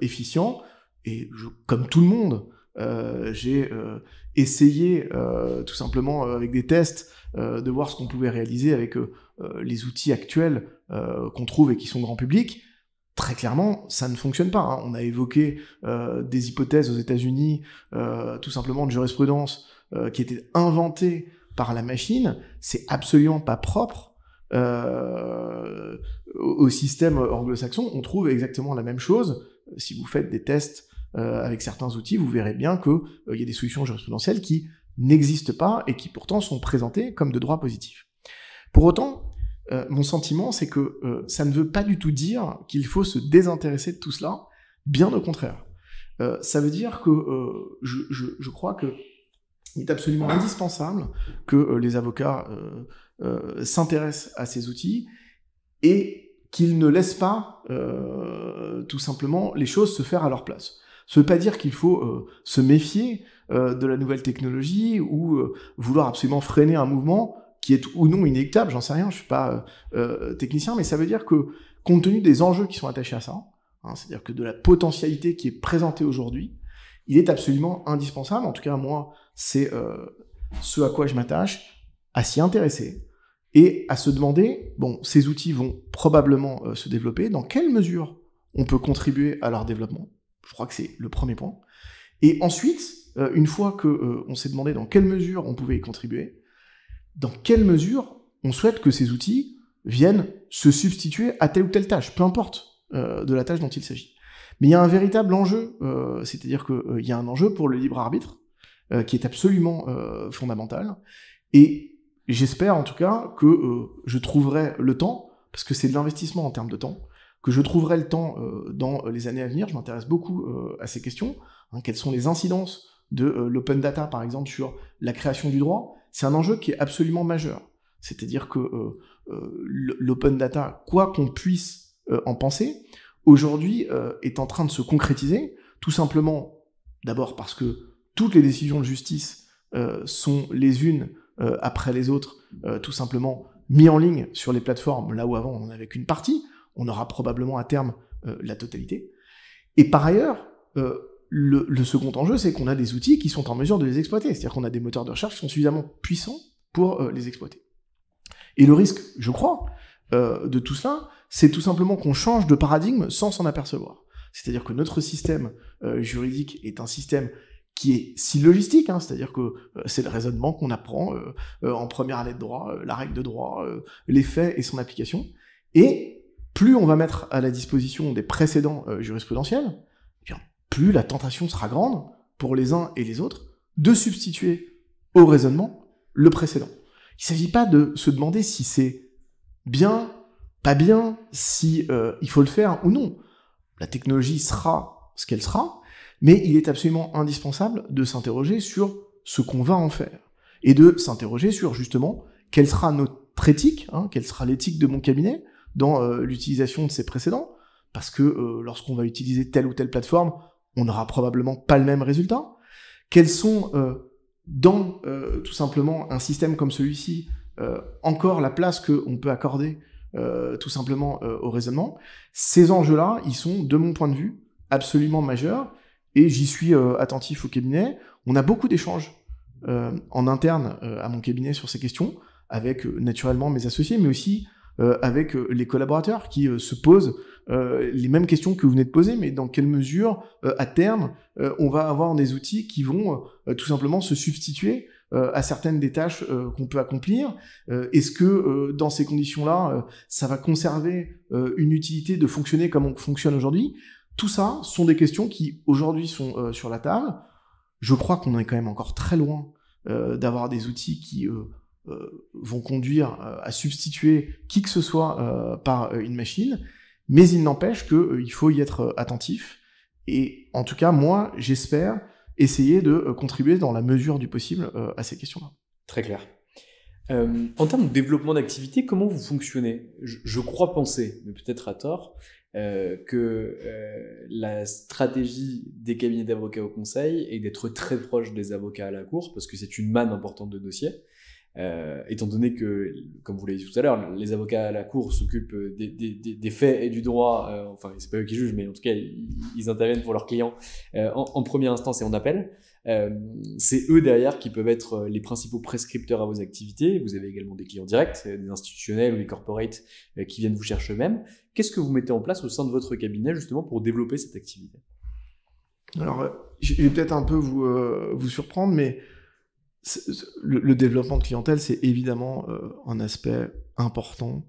[SPEAKER 4] efficients. Et comme tout le monde, j'ai essayé tout simplement avec des tests de voir ce qu'on pouvait réaliser avec les outils actuels qu'on trouve et qui sont grand public. Très clairement, ça ne fonctionne pas, hein. On a évoqué des hypothèses aux États-Unis, tout simplement de jurisprudence qui étaient inventées par la machine. C'est absolument pas propre au système anglo-saxon. On trouve exactement la même chose. Si vous faites des tests avec certains outils, vous verrez bien qu'il y a des solutions jurisprudentielles qui n'existent pas et qui pourtant sont présentées comme de droit positif. Pour autant, mon sentiment, c'est que ça ne veut pas du tout dire qu'il faut se désintéresser de tout cela, bien au contraire. Ça veut dire que je crois que Il est absolument indispensable que les avocats s'intéressent à ces outils et qu'ils ne laissent pas tout simplement les choses se faire à leur place. Ça ne veut pas dire qu'il faut se méfier de la nouvelle technologie ou vouloir absolument freiner un mouvement qui est ou non inéluctable, j'en sais rien, je suis pas technicien, mais ça veut dire que, compte tenu des enjeux qui sont attachés à ça, c'est-à-dire que de la potentialité qui est présentée aujourd'hui, il est absolument indispensable, en tout cas moi, c'est ce à quoi je m'attache, à s'y intéresser et à se demander, bon, ces outils vont probablement se développer, dans quelle mesure on peut contribuer à leur développement? Je crois que c'est le premier point. Et ensuite, une fois qu'on s'est demandé dans quelle mesure on pouvait y contribuer, dans quelle mesure on souhaite que ces outils viennent se substituer à telle ou telle tâche, peu importe de la tâche dont il s'agit. Mais il y a un véritable enjeu, c'est-à-dire qu'il y a un enjeu pour le libre arbitre, qui est absolument fondamental, et j'espère en tout cas que je trouverai le temps, parce que c'est de l'investissement en termes de temps, que je trouverai le temps dans les années à venir. Je m'intéresse beaucoup à ces questions, quelles sont les incidences de l'open data par exemple sur la création du droit. C'est un enjeu qui est absolument majeur, c'est-à-dire que l'open data, quoi qu'on puisse en penser, aujourd'hui est en train de se concrétiser, tout simplement d'abord parce que toutes les décisions de justice sont les unes après les autres, tout simplement mis en ligne sur les plateformes, là où avant on n'en avait qu'une partie. On aura probablement à terme la totalité. Et par ailleurs, le second enjeu, c'est qu'on a des outils qui sont en mesure de les exploiter. C'est-à-dire qu'on a des moteurs de recherche qui sont suffisamment puissants pour les exploiter. Et le risque, je crois, de tout cela, c'est tout simplement qu'on change de paradigme sans s'en apercevoir. C'est-à-dire que notre système juridique est un système qui est syllogistique, c'est-à-dire que c'est le raisonnement qu'on apprend en première année de droit, la règle de droit, les faits et son application. Et plus on va mettre à la disposition des précédents jurisprudentiels, plus la tentation sera grande pour les uns et les autres de substituer au raisonnement le précédent. Il ne s'agit pas de se demander si c'est bien, pas bien, si il faut le faire ou non. La technologie sera ce qu'elle sera, mais il est absolument indispensable de s'interroger sur ce qu'on va en faire, et de s'interroger sur justement quelle sera notre éthique, quelle sera l'éthique de mon cabinet, dans l'utilisation de ces précédents, parce que lorsqu'on va utiliser telle ou telle plateforme, on n'aura probablement pas le même résultat. Quels sont, dans tout simplement un système comme celui-ci, encore la place qu'on peut accorder tout simplement au raisonnement? Ces enjeux-là, ils sont, de mon point de vue, absolument majeurs, et j'y suis attentif au cabinet. On a beaucoup d'échanges en interne à mon cabinet sur ces questions, avec naturellement mes associés, mais aussi avec les collaborateurs qui se posent les mêmes questions que vous venez de poser, mais dans quelle mesure, à terme, on va avoir des outils qui vont tout simplement se substituer à certaines des tâches qu'on peut accomplir. Est-ce que, dans ces conditions-là, ça va conserver une utilité de fonctionner comme on fonctionne aujourd'hui? Tout ça sont des questions qui, aujourd'hui, sont sur la table. Je crois qu'on est quand même encore très loin d'avoir des outils qui vont conduire à substituer qui que ce soit par une machine, mais il n'empêche qu'il faut y être attentif, et en tout cas, moi, j'espère essayer de contribuer dans la mesure du possible à ces questions-là.
[SPEAKER 5] Très clair. En termes de développement d'activité, comment vous fonctionnez? Je crois penser, mais peut-être à tort, que la stratégie des cabinets d'avocats au conseil est d'être très proche des avocats à la cour, parce que c'est une manne importante de dossiers. Étant donné que, comme vous l'avez dit tout à l'heure, les avocats à la cour s'occupent des faits et du droit, enfin c'est pas eux qui jugent, mais en tout cas ils interviennent pour leurs clients en première instance et en appel. C'est eux derrière qui peuvent être les principaux prescripteurs à vos activités. Vous avez également des clients directs, des institutionnels ou des corporates qui viennent vous chercher eux-mêmes. Qu'est-ce que vous mettez en place au sein de votre cabinet justement pour développer cette activité?
[SPEAKER 4] Alors, je vais peut-être un peu vous surprendre, mais le développement de clientèle, c'est évidemment un aspect important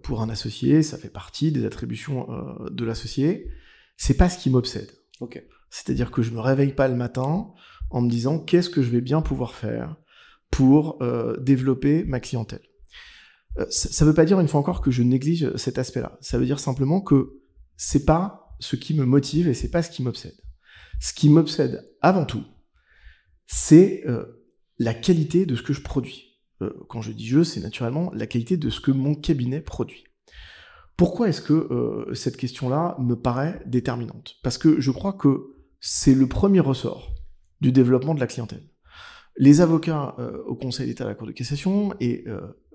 [SPEAKER 4] pour un associé. Ça fait partie des attributions de l'associé. C'est pas ce qui m'obsède.
[SPEAKER 5] Okay.
[SPEAKER 4] C'est-à-dire que je me réveille pas le matin en me disant qu'est-ce que je vais bien pouvoir faire pour développer ma clientèle. Ça veut pas dire une fois encore que je néglige cet aspect-là. Ça veut dire simplement que c'est pas ce qui me motive et c'est pas ce qui m'obsède. Ce qui m'obsède avant tout, c'est la qualité de ce que je produis. Quand je dis je, c'est naturellement la qualité de ce que mon cabinet produit. Pourquoi est-ce que cette question-là me paraît déterminante ? Parce que je crois que c'est le premier ressort du développement de la clientèle. Les avocats au Conseil d'État à la Cour de cassation et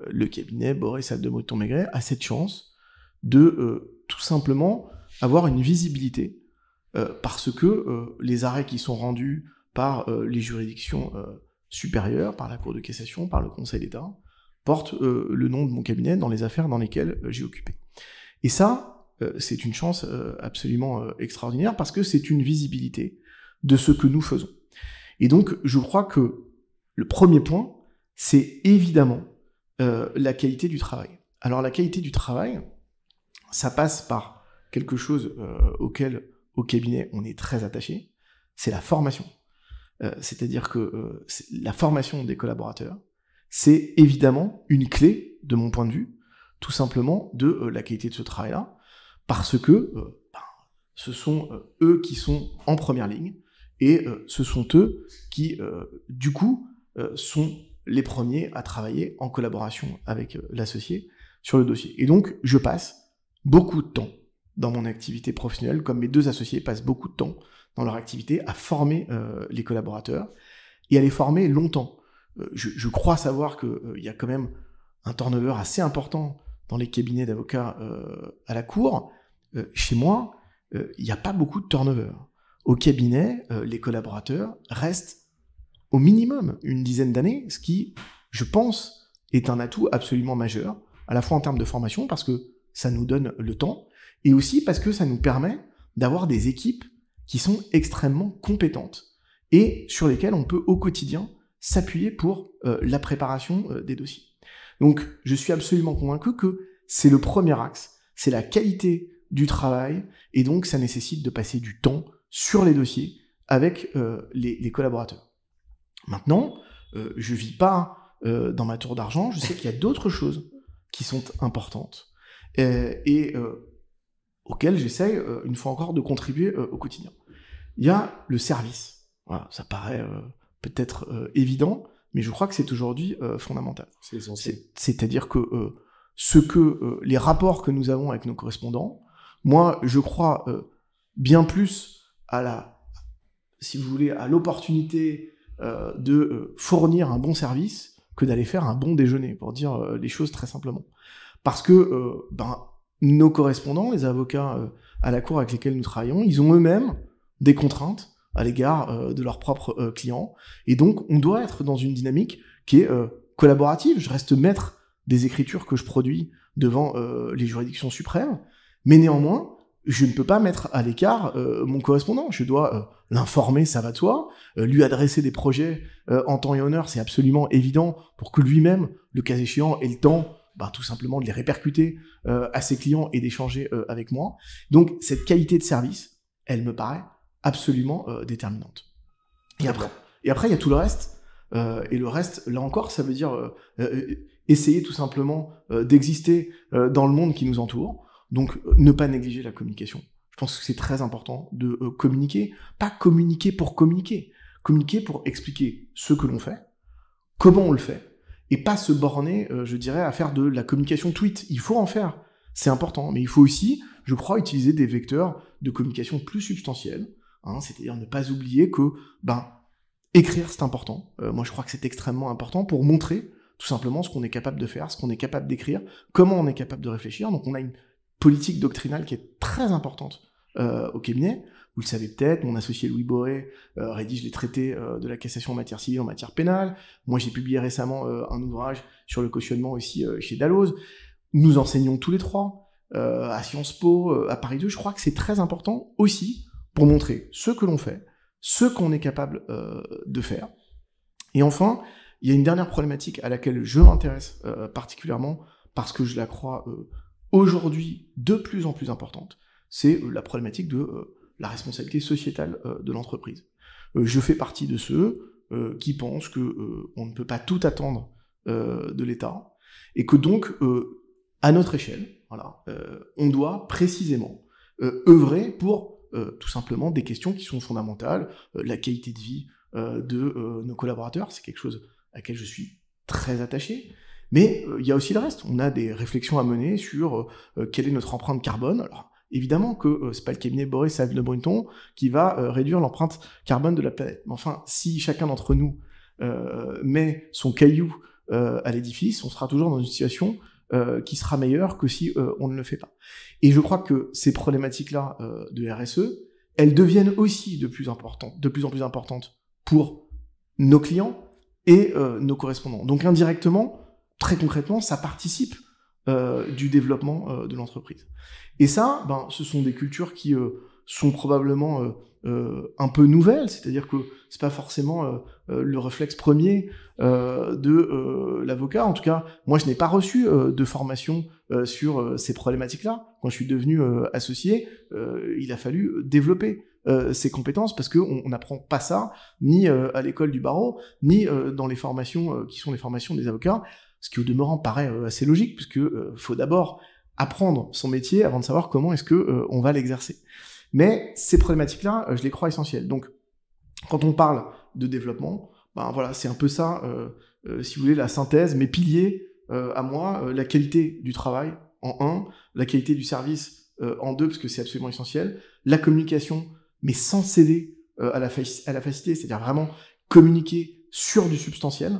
[SPEAKER 4] le cabinet Boret Salle de Mouton-Maigret a cette chance de tout simplement avoir une visibilité parce que les arrêts qui sont rendus par les juridictions supérieures, par la Cour de cassation, par le Conseil d'État, portent le nom de mon cabinet dans les affaires dans lesquelles j'ai occupé. Et ça, c'est une chance absolument extraordinaire parce que c'est une visibilité de ce que nous faisons. Et donc, je crois que le premier point, c'est évidemment la qualité du travail. Alors, la qualité du travail, ça passe par quelque chose auquel, au cabinet, on est très attaché, c'est la formation. C'est-à-dire que la formation des collaborateurs, c'est évidemment une clé, de mon point de vue, tout simplement de la qualité de ce travail-là, parce que ce sont eux qui sont en première ligne, et ce sont eux qui, du coup, sont les premiers à travailler en collaboration avec l'associé sur le dossier. Et donc, je passe beaucoup de temps dans mon activité professionnelle, comme mes deux associés passent beaucoup de temps dans leur activité à former les collaborateurs, et à les former longtemps. Je crois savoir qu'il y a quand même un turnover assez important dans les cabinets d'avocats à la Cour. Chez moi, il n'y a pas beaucoup de turnover. Au cabinet, les collaborateurs restent au minimum une dizaine d'années, ce qui, je pense, est un atout absolument majeur, à la fois en termes de formation, parce que ça nous donne le temps, et aussi parce que ça nous permet d'avoir des équipes qui sont extrêmement compétentes, et sur lesquelles on peut au quotidien s'appuyer pour la préparation des dossiers. Donc, je suis absolument convaincu que c'est le premier axe, c'est la qualité du travail, et donc ça nécessite de passer du temps sur les dossiers avec les collaborateurs. Maintenant, je vis pas dans ma tour d'argent, je sais qu'il y a d'autres choses qui sont importantes et auxquelles j'essaye, une fois encore, de contribuer au quotidien. Il y a le service. Voilà, ça paraît peut-être évident, mais je crois que c'est aujourd'hui fondamental.
[SPEAKER 5] C'est essentiel.
[SPEAKER 4] C'est-à-dire que les rapports que nous avons avec nos correspondants, moi, je crois bien plus si vous voulez, à l'opportunité de fournir un bon service que d'aller faire un bon déjeuner, pour dire les choses très simplement. Parce que nos correspondants, les avocats à la Cour avec lesquels nous travaillons, ils ont eux-mêmes des contraintes à l'égard de leurs propres clients, et donc on doit être dans une dynamique qui est collaborative. Je reste maître des écritures que je produis devant les juridictions suprêmes, mais néanmoins, je ne peux pas mettre à l'écart mon correspondant. Je dois l'informer, ça va de soi, lui adresser des projets en temps et en heure, c'est absolument évident, pour que lui-même, le cas échéant, ait le temps tout simplement de les répercuter à ses clients et d'échanger avec moi. Donc, cette qualité de service, elle me paraît absolument déterminante. Et après, il y a tout le reste. Et le reste, là encore, ça veut dire essayer tout simplement d'exister dans le monde qui nous entoure. Donc, ne pas négliger la communication. Je pense que c'est très important de communiquer. Pas communiquer pour communiquer. Communiquer pour expliquer ce que l'on fait, comment on le fait, et pas se borner, je dirais, à faire de la communication tweet. Il faut en faire, c'est important, mais il faut aussi, je crois, utiliser des vecteurs de communication plus substantiels, c'est-à-dire ne pas oublier que, écrire, c'est important. Moi, je crois que c'est extrêmement important pour montrer, tout simplement, ce qu'on est capable de faire, ce qu'on est capable d'écrire, comment on est capable de réfléchir. Donc, on a une politique doctrinale qui est très importante au cabinet. Vous le savez peut-être, mon associé Louis Boret rédige les traités de la cassation en matière civile, en matière pénale. Moi, j'ai publié récemment un ouvrage sur le cautionnement aussi chez Dalloz. Nous enseignons tous les trois à Sciences Po, à Paris 2. Je crois que c'est très important aussi pour montrer ce que l'on fait, ce qu'on est capable de faire. Et enfin, il y a une dernière problématique à laquelle je m'intéresse particulièrement parce que je la crois aujourd'hui de plus en plus importante. C'est la problématique de la responsabilité sociétale de l'entreprise. Je fais partie de ceux qui pensent que on ne peut pas tout attendre de l'État, et que donc, à notre échelle, on doit précisément œuvrer pour tout simplement des questions qui sont fondamentales, la qualité de vie de nos collaborateurs. C'est quelque chose à laquelle je suis très attaché. Mais il y a aussi le reste. On a des réflexions à mener sur quelle est notre empreinte carbone. Alors, évidemment que c'est pas le cabinet Boris Saville-Brunton qui va réduire l'empreinte carbone de la planète. Mais enfin, si chacun d'entre nous met son caillou à l'édifice, on sera toujours dans une situation qui sera meilleure que si on ne le fait pas. Et je crois que ces problématiques-là de RSE, elles deviennent aussi de plus en plus importantes pour nos clients et nos correspondants. Donc indirectement, très concrètement, ça participe du développement de l'entreprise. Et ça, ce sont des cultures qui sont probablement un peu nouvelles, c'est-à-dire que c'est pas forcément le réflexe premier de l'avocat. En tout cas, moi, je n'ai pas reçu de formation sur ces problématiques-là. Quand je suis devenu associé, il a fallu développer ces compétences parce qu'on n'apprend pas ça ni à l'école du barreau, ni dans les formations qui sont les formations des avocats, ce qui au demeurant paraît assez logique, puisque faut d'abord apprendre son métier avant de savoir comment est-ce que on va l'exercer. Mais ces problématiques-là, je les crois essentielles. Donc, quand on parle de développement, voilà, c'est un peu ça, si vous voulez, la synthèse, mes piliers à moi, la qualité du travail en 1, la qualité du service en 2, parce que c'est absolument essentiel, la communication, mais sans céder à la facilité, c'est-à-dire vraiment communiquer sur du substantiel,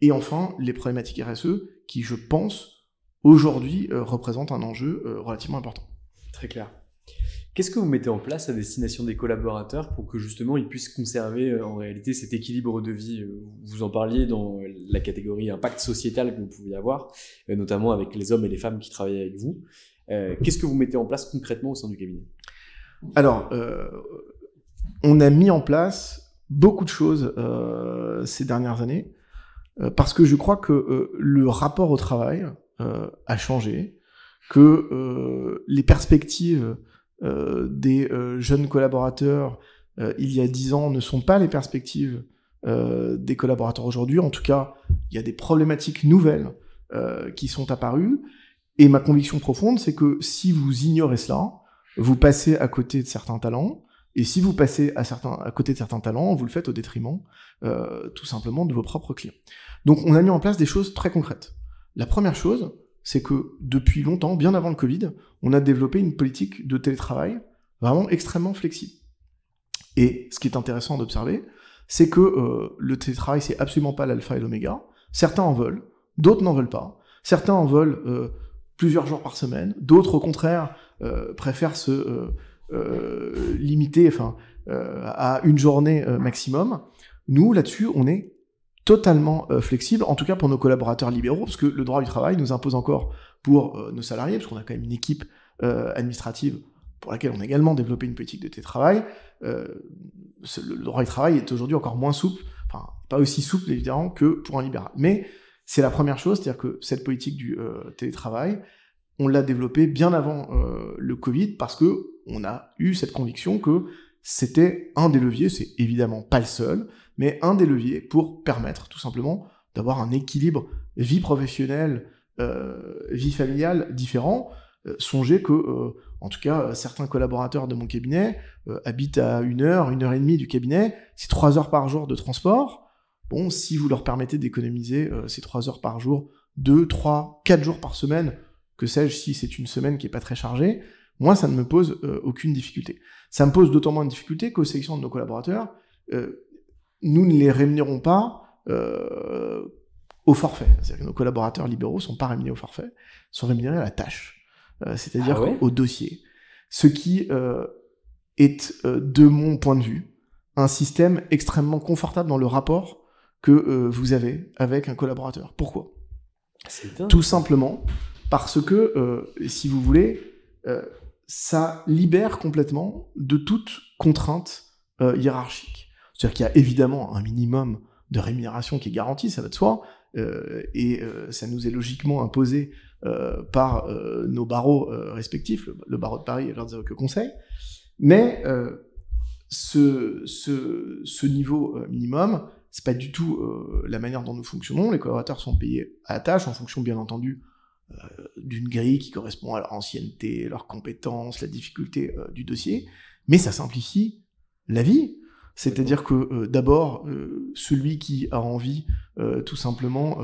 [SPEAKER 4] et enfin, les problématiques RSE, qui, je pense, aujourd'hui, représentent un enjeu relativement important.
[SPEAKER 5] Très clair. Qu'est-ce que vous mettez en place à destination des collaborateurs pour que justement ils puissent conserver en réalité cet équilibre de vie? Vous en parliez dans la catégorie impact sociétal que vous pouviez avoir, notamment avec les hommes et les femmes qui travaillent avec vous. Qu'est-ce que vous mettez en place concrètement au sein du cabinet?
[SPEAKER 4] Alors, on a mis en place beaucoup de choses ces dernières années, parce que je crois que le rapport au travail a changé, que les perspectives des jeunes collaborateurs il y a 10 ans ne sont pas les perspectives des collaborateurs aujourd'hui. En tout cas, il y a des problématiques nouvelles qui sont apparues. Et ma conviction profonde, c'est que si vous ignorez cela, vous passez à côté de certains talents. Et si vous passez à côté de certains talents, vous le faites au détriment tout simplement de vos propres clients. Donc on a mis en place des choses très concrètes. La première chose, c'est que depuis longtemps, bien avant le Covid, on a développé une politique de télétravail vraiment extrêmement flexible. Et ce qui est intéressant d'observer, c'est que le télétravail, c'est absolument pas l'alpha et l'oméga. Certains en veulent, d'autres n'en veulent pas. Certains en veulent plusieurs jours par semaine, d'autres au contraire préfèrent se limiter à une journée maximum. Nous, là-dessus, on est totalement flexible, en tout cas pour nos collaborateurs libéraux, parce que le droit du travail nous impose encore pour nos salariés, parce qu'on a quand même une équipe administrative pour laquelle on a également développé une politique de télétravail. Le droit du travail est aujourd'hui encore moins souple, enfin pas aussi souple évidemment que pour un libéral. Mais c'est la première chose, c'est-à-dire que cette politique du télétravail, on l'a développée bien avant le Covid, parce que on a eu cette conviction que c'était un des leviers, c'est évidemment pas le seul, mais un des leviers pour permettre tout simplement d'avoir un équilibre vie professionnelle, vie familiale différent. Songez que, en tout cas, certains collaborateurs de mon cabinet habitent à 1h et demie du cabinet, c'est 3 heures par jour de transport. Bon, si vous leur permettez d'économiser ces 3 heures par jour, 2, 3, 4 jours par semaine, que sais-je, si c'est une semaine qui est pas très chargée, moi, ça ne me pose aucune difficulté. Ça me pose d'autant moins de difficulté qu'aux sélections de nos collaborateurs, nous ne les rémunérons pas au forfait. C'est-à-dire que nos collaborateurs libéraux ne sont pas rémunérés au forfait, sont rémunérés à la tâche. C'est-à-dire au dossier. Ce qui est, de mon point de vue, un système extrêmement confortable dans le rapport que vous avez avec un collaborateur. Pourquoi ? Tout simplement parce que, si vous voulez, ça libère complètement de toute contrainte hiérarchique. C'est-à-dire qu'il y a évidemment un minimum de rémunération qui est garanti, ça va de soi, et ça nous est logiquement imposé par nos barreaux respectifs, le barreau de Paris et l'Ordre des avocats conseils, mais ce niveau minimum, c'est pas du tout la manière dont nous fonctionnons. Les collaborateurs sont payés à la tâche en fonction, bien entendu, d'une grille qui correspond à leur ancienneté, leurs compétences, la difficulté du dossier, mais ça simplifie la vie. C'est-à-dire que d'abord, celui qui a envie tout simplement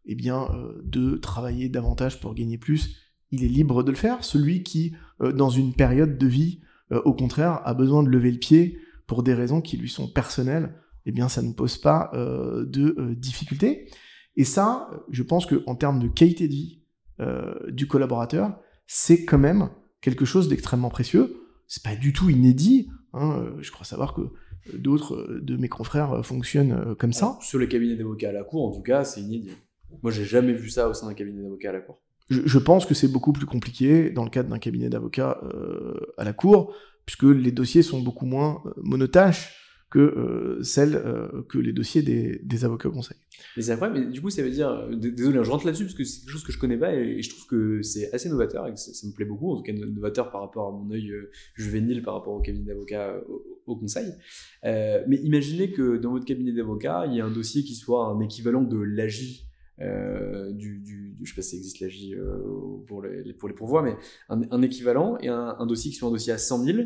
[SPEAKER 4] de travailler davantage pour gagner plus, il est libre de le faire. Celui qui, dans une période de vie, au contraire, a besoin de lever le pied pour des raisons qui lui sont personnelles, eh bien ça ne pose pas de difficulté. Et ça, je pense qu'en termes de qualité de vie du collaborateur, c'est quand même quelque chose d'extrêmement précieux. C'est pas du tout inédit, hein, je crois savoir que d'autres de mes confrères fonctionnent comme ça.
[SPEAKER 5] Sur les cabinets d'avocats à la cour, en tout cas, c'est inédit. Moi, j'ai jamais vu ça au sein d'un cabinet d'avocats à la cour.
[SPEAKER 4] Je pense que c'est beaucoup plus compliqué dans le cadre d'un cabinet d'avocats à la cour, puisque les dossiers sont beaucoup moins monotâches que que les dossiers des avocats conseils.
[SPEAKER 5] Mais c'est vrai, mais du coup, ça veut dire... Désolé, je rentre là-dessus, parce que c'est quelque chose que je connais pas, et je trouve que c'est assez novateur, et que ça me plaît beaucoup, en tout cas novateur par rapport à mon œil juvénile, par rapport au cabinet d'avocats au conseil. Mais imaginez que dans votre cabinet d'avocats, il y a un dossier qui soit un équivalent de l'AJ, je sais pas si ça existe l'AJ pour les pourvois, mais un équivalent, et un dossier qui soit un dossier à 100 000,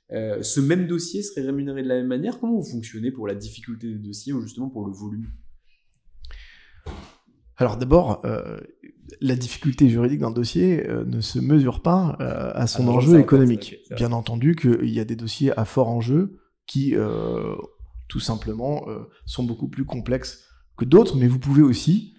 [SPEAKER 5] ce même dossier serait rémunéré de la même manière. Comment vous fonctionnez pour la difficulté des dossiers ou justement pour le volume?
[SPEAKER 4] Alors d'abord, la difficulté juridique d'un dossier ne se mesure pas à son enjeu économique. Bien entendu qu'il y a des dossiers à fort enjeu qui, tout simplement, sont beaucoup plus complexes que d'autres, mais vous pouvez aussi,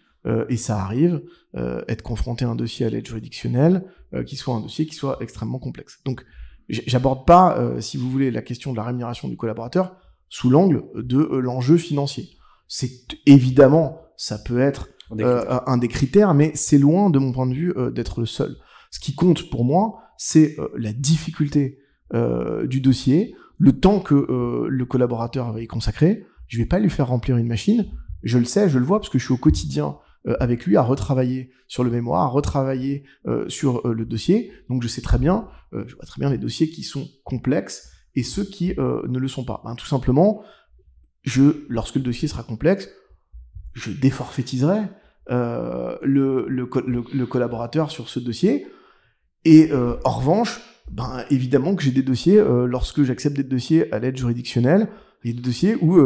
[SPEAKER 4] et ça arrive, être confronté à un dossier à l'aide juridictionnelle qui soit un dossier qui soit extrêmement complexe. Donc, j'aborde pas, si vous voulez, la question de la rémunération du collaborateur sous l'angle de l'enjeu financier. C'est évidemment, ça peut être un des critères, mais c'est loin, de mon point de vue, d'être le seul. Ce qui compte pour moi, c'est la difficulté du dossier, le temps que le collaborateur va y consacrer. Je vais pas lui faire remplir une machine, je le sais, je le vois, parce que je suis au quotidien avec lui à retravailler sur le mémoire, à retravailler sur le dossier. Donc je sais très bien, je vois très bien les dossiers qui sont complexes et ceux qui ne le sont pas. Ben, tout simplement, lorsque le dossier sera complexe, je déforfaitiserai le collaborateur sur ce dossier. Et en revanche, ben, évidemment que j'ai des dossiers, lorsque j'accepte des dossiers à l'aide juridictionnelle, il y a des dossiers où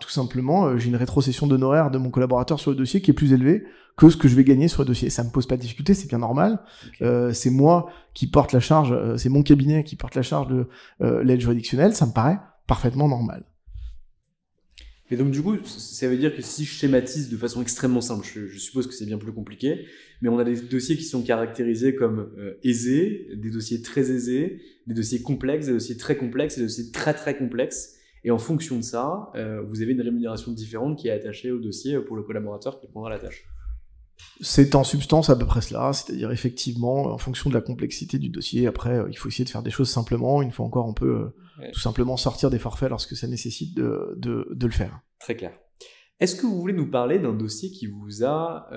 [SPEAKER 4] tout simplement j'ai une rétrocession d'honoraires de mon collaborateur sur le dossier qui est plus élevée que ce que je vais gagner sur le dossier. Ça me pose pas de difficulté, c'est bien normal. Okay. C'est moi qui porte la charge, c'est mon cabinet qui porte la charge de l'aide juridictionnelle, ça me paraît parfaitement normal.
[SPEAKER 5] Et donc du coup, ça veut dire que si je schématise de façon extrêmement simple, je suppose que c'est bien plus compliqué, mais on a des dossiers qui sont caractérisés comme aisés, des dossiers très aisés, des dossiers complexes, des dossiers très complexes, des dossiers très très complexes. Et en fonction de ça, vous avez une rémunération différente qui est attachée au dossier pour le collaborateur qui prendra la tâche.
[SPEAKER 4] C'est en substance à peu près cela, c'est-à-dire effectivement, en fonction de la complexité du dossier, après, il faut essayer de faire des choses simplement. Une fois encore, on peut tout simplement sortir des forfaits lorsque ça nécessite de le faire.
[SPEAKER 5] Très clair. Est-ce que vous voulez nous parler d'un dossier qui vous a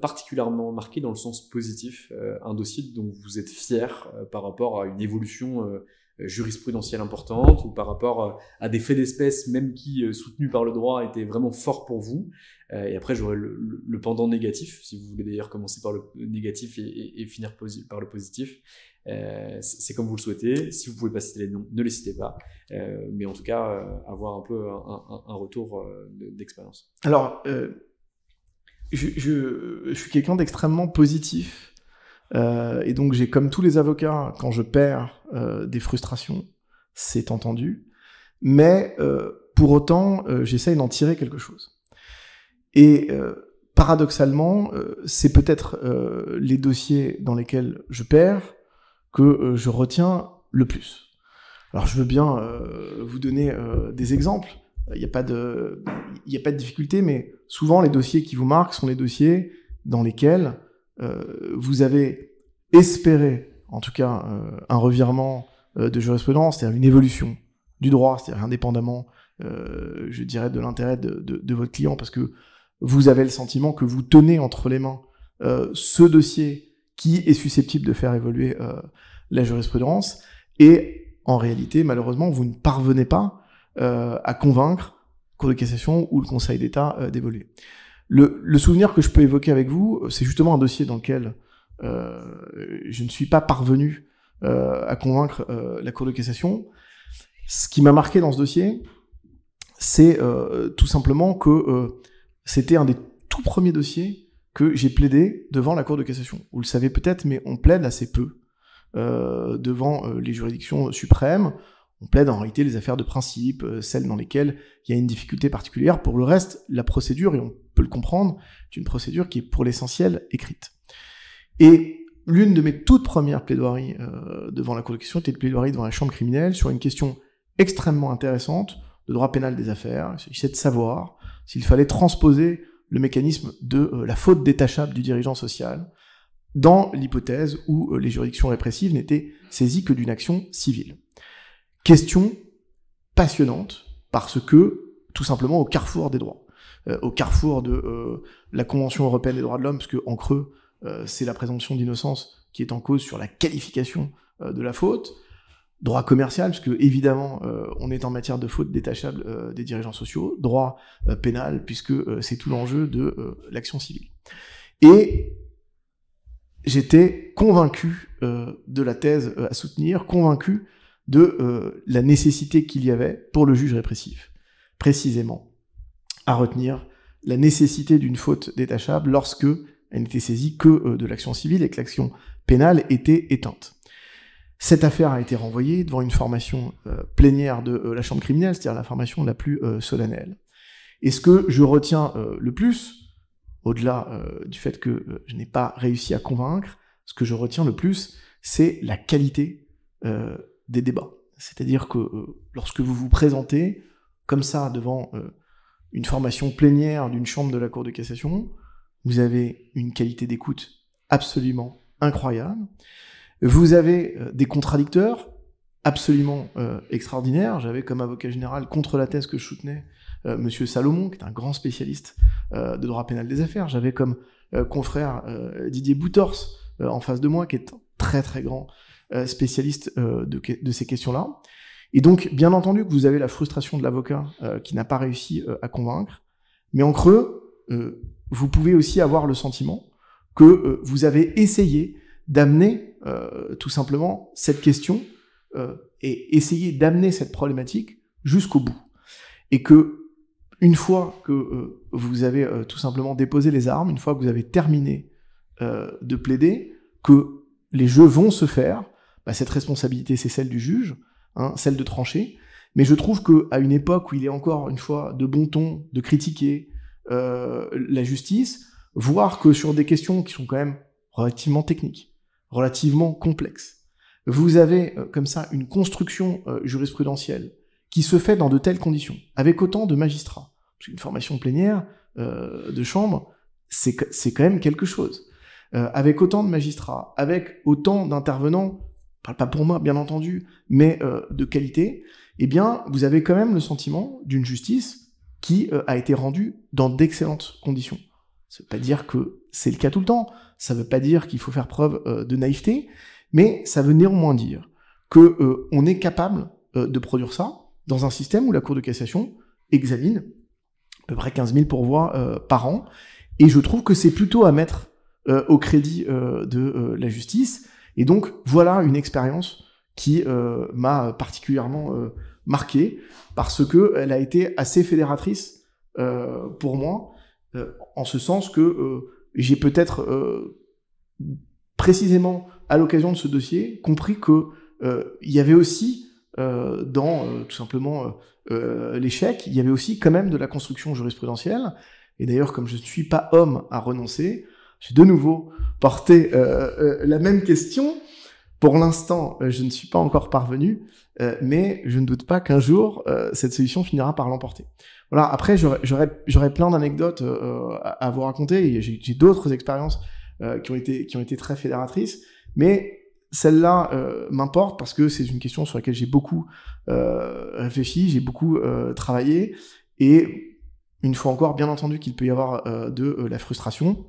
[SPEAKER 5] particulièrement marqué dans le sens positif, un dossier dont vous êtes fier par rapport à une évolution jurisprudentielle importante ou par rapport à des faits d'espèce même qui, soutenus par le droit, étaient vraiment forts pour vous? Et après, j'aurai le pendant négatif, si vous voulez d'ailleurs commencer par le négatif et finir par le positif. C'est comme vous le souhaitez. Si vous pouvez pas citer les noms, ne les citez pas. Mais en tout cas, avoir un peu un retour d'expérience.
[SPEAKER 4] Alors, je suis quelqu'un d'extrêmement positif. Et donc j'ai, comme tous les avocats, quand je perds des frustrations, c'est entendu, mais pour autant j'essaye d'en tirer quelque chose. Et paradoxalement, c'est peut-être les dossiers dans lesquels je perds que je retiens le plus. Alors je veux bien vous donner des exemples, il n'y a pas de difficulté, mais souvent les dossiers qui vous marquent sont les dossiers dans lesquels vous avez espéré, en tout cas, un revirement de jurisprudence, c'est-à-dire une évolution du droit, c'est-à-dire indépendamment, je dirais, de l'intérêt de votre client, parce que vous avez le sentiment que vous tenez entre les mains ce dossier qui est susceptible de faire évoluer la jurisprudence, et en réalité, malheureusement, vous ne parvenez pas à convaincre la Cour de cassation ou le Conseil d'État d'évoluer. Le souvenir que je peux évoquer avec vous, c'est justement un dossier dans lequel je ne suis pas parvenu à convaincre la Cour de cassation. Ce qui m'a marqué dans ce dossier, c'est tout simplement que c'était un des tout premiers dossiers que j'ai plaidé devant la Cour de cassation. Vous le savez peut-être, mais on plaide assez peu devant les juridictions suprêmes. On plaide en réalité les affaires de principe, celles dans lesquelles il y a une difficulté particulière. Pour le reste, la procédure, et on peut le comprendre, est une procédure qui est pour l'essentiel écrite. Et l'une de mes toutes premières plaidoiries devant la Cour de cassation était une plaidoirie devant la chambre criminelle sur une question extrêmement intéressante de droit pénal des affaires. Il s'agissait de savoir s'il fallait transposer le mécanisme de la faute détachable du dirigeant social dans l'hypothèse où les juridictions répressives n'étaient saisies que d'une action civile. Question passionnante, parce que, tout simplement, au carrefour des droits, au carrefour de la Convention européenne des droits de l'homme, parce que en creux, c'est la présomption d'innocence qui est en cause sur la qualification de la faute, droit commercial, parce que évidemment, on est en matière de faute détachable des dirigeants sociaux, droit pénal, puisque c'est tout l'enjeu de l'action civile. Et j'étais convaincu de la thèse à soutenir, convaincu de la nécessité qu'il y avait pour le juge répressif, précisément, à retenir la nécessité d'une faute détachable lorsque elle n'était saisie que de l'action civile et que l'action pénale était éteinte. Cette affaire a été renvoyée devant une formation plénière de la chambre criminelle, c'est-à-dire la formation la plus solennelle. Et ce que je retiens le plus, au-delà du fait que je n'ai pas réussi à convaincre, ce que je retiens le plus, c'est la qualité des débats. C'est-à-dire que lorsque vous vous présentez comme ça devant une formation plénière d'une chambre de la Cour de cassation, vous avez une qualité d'écoute absolument incroyable. Vous avez des contradicteurs absolument extraordinaires. J'avais comme avocat général contre la thèse que je soutenais Monsieur Salomon, qui est un grand spécialiste de droit pénal des affaires. J'avais comme confrère Didier Boutors en face de moi, qui est un très très grand spécialiste de ces questions-là. Et donc, bien entendu que vous avez la frustration de l'avocat qui n'a pas réussi à convaincre, mais en creux, vous pouvez aussi avoir le sentiment que vous avez essayé d'amener tout simplement cette question et essayer d'amener cette problématique jusqu'au bout. Et que, une fois que vous avez tout simplement déposé les armes, une fois que vous avez terminé de plaider, que les jeux vont se faire, bah, cette responsabilité, c'est celle du juge, hein, celle de trancher. Mais je trouve qu'à une époque où il est encore, une fois, de bon ton de critiquer la justice, voire que sur des questions qui sont quand même relativement techniques, relativement complexes, vous avez comme ça une construction jurisprudentielle qui se fait dans de telles conditions, avec autant de magistrats. Parce qu'une formation plénière de chambre, c'est quand même quelque chose. Avec autant de magistrats, avec autant d'intervenants, je parle pas pour moi bien entendu, mais de qualité, eh bien vous avez quand même le sentiment d'une justice qui a été rendue dans d'excellentes conditions. Ça veut pas dire que c'est le cas tout le temps, ça veut pas dire qu'il faut faire preuve de naïveté, mais ça veut néanmoins dire que on est capable de produire ça dans un système où la Cour de cassation examine à peu près 15 000 pourvois par an, et je trouve que c'est plutôt à mettre au crédit de la justice, et donc voilà une expérience qui m'a particulièrement marqué, parce que elle a été assez fédératrice pour moi, en ce sens que j'ai peut-être précisément à l'occasion de ce dossier compris que il y avait aussi dans tout simplement l'échec, il y avait aussi quand même de la construction jurisprudentielle. Et d'ailleurs, comme je ne suis pas homme à renoncer, j'ai de nouveau porté la même question. Pour l'instant, je ne suis pas encore parvenu, mais je ne doute pas qu'un jour, cette solution finira par l'emporter. Voilà. Après, j'aurais plein d'anecdotes à vous raconter. Et j'ai d'autres expériences qui ont été très fédératrices, mais celle-là m'importe parce que c'est une question sur laquelle j'ai beaucoup réfléchi, j'ai beaucoup travaillé, et une fois encore, bien entendu qu'il peut y avoir de la frustration,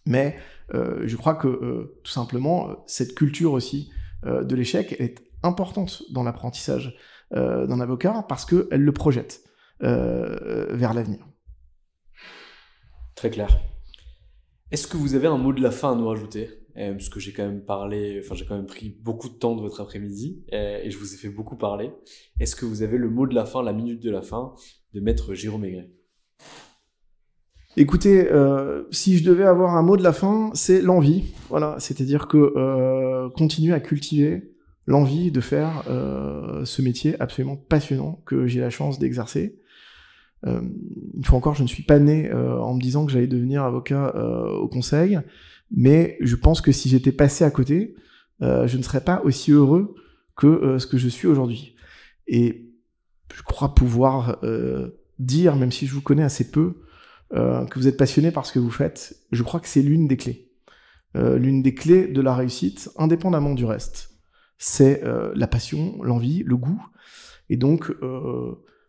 [SPEAKER 4] mais je crois que tout simplement, cette culture aussi de l'échec, elle est importante dans l'apprentissage d'un avocat parce qu'elle le projette vers l'avenir.
[SPEAKER 5] Très clair. Est-ce que vous avez un mot de la fin à nous rajouter ? parce que j'ai quand même pris beaucoup de temps de votre après-midi et je vous ai fait beaucoup parler. Est-ce que vous avez le mot de la fin, la minute de la fin de maître Jérôme Maigret?
[SPEAKER 4] Écoutez, si je devais avoir un mot de la fin, c'est l'envie. Voilà, c'est-à-dire que continuer à cultiver l'envie de faire ce métier absolument passionnant que j'ai la chance d'exercer. Une fois encore, je ne suis pas né en me disant que j'allais devenir avocat au conseil, mais je pense que si j'étais passé à côté, je ne serais pas aussi heureux que ce que je suis aujourd'hui. Et je crois pouvoir dire, même si je vous connais assez peu, que vous êtes passionné par ce que vous faites. Je crois que c'est l'une des clés. L'une des clés de la réussite, indépendamment du reste. C'est la passion, l'envie, le goût. Et donc,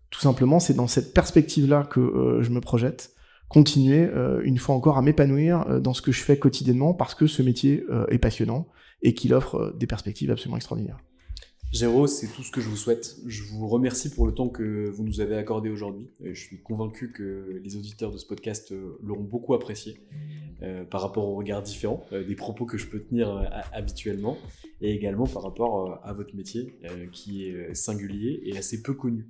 [SPEAKER 4] tout simplement, c'est dans cette perspective-là que je me projette. Continuer, une fois encore, à m'épanouir dans ce que je fais quotidiennement parce que ce métier est passionnant et qu'il offre des perspectives absolument extraordinaires.
[SPEAKER 5] Géraud, c'est tout ce que je vous souhaite. Je vous remercie pour le temps que vous nous avez accordé aujourd'hui. Je suis convaincu que les auditeurs de ce podcast l'auront beaucoup apprécié par rapport aux regards différents des propos que je peux tenir habituellement et également par rapport à votre métier qui est singulier et assez peu connu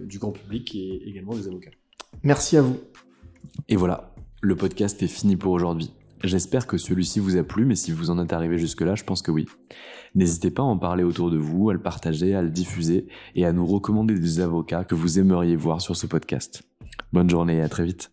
[SPEAKER 5] du grand public et également des avocats.
[SPEAKER 4] Merci à vous.
[SPEAKER 6] Et voilà, le podcast est fini pour aujourd'hui. J'espère que celui-ci vous a plu, mais si vous en êtes arrivé jusque-là, je pense que oui. N'hésitez pas à en parler autour de vous, à le partager, à le diffuser et à nous recommander des avocats que vous aimeriez voir sur ce podcast. Bonne journée et à très vite.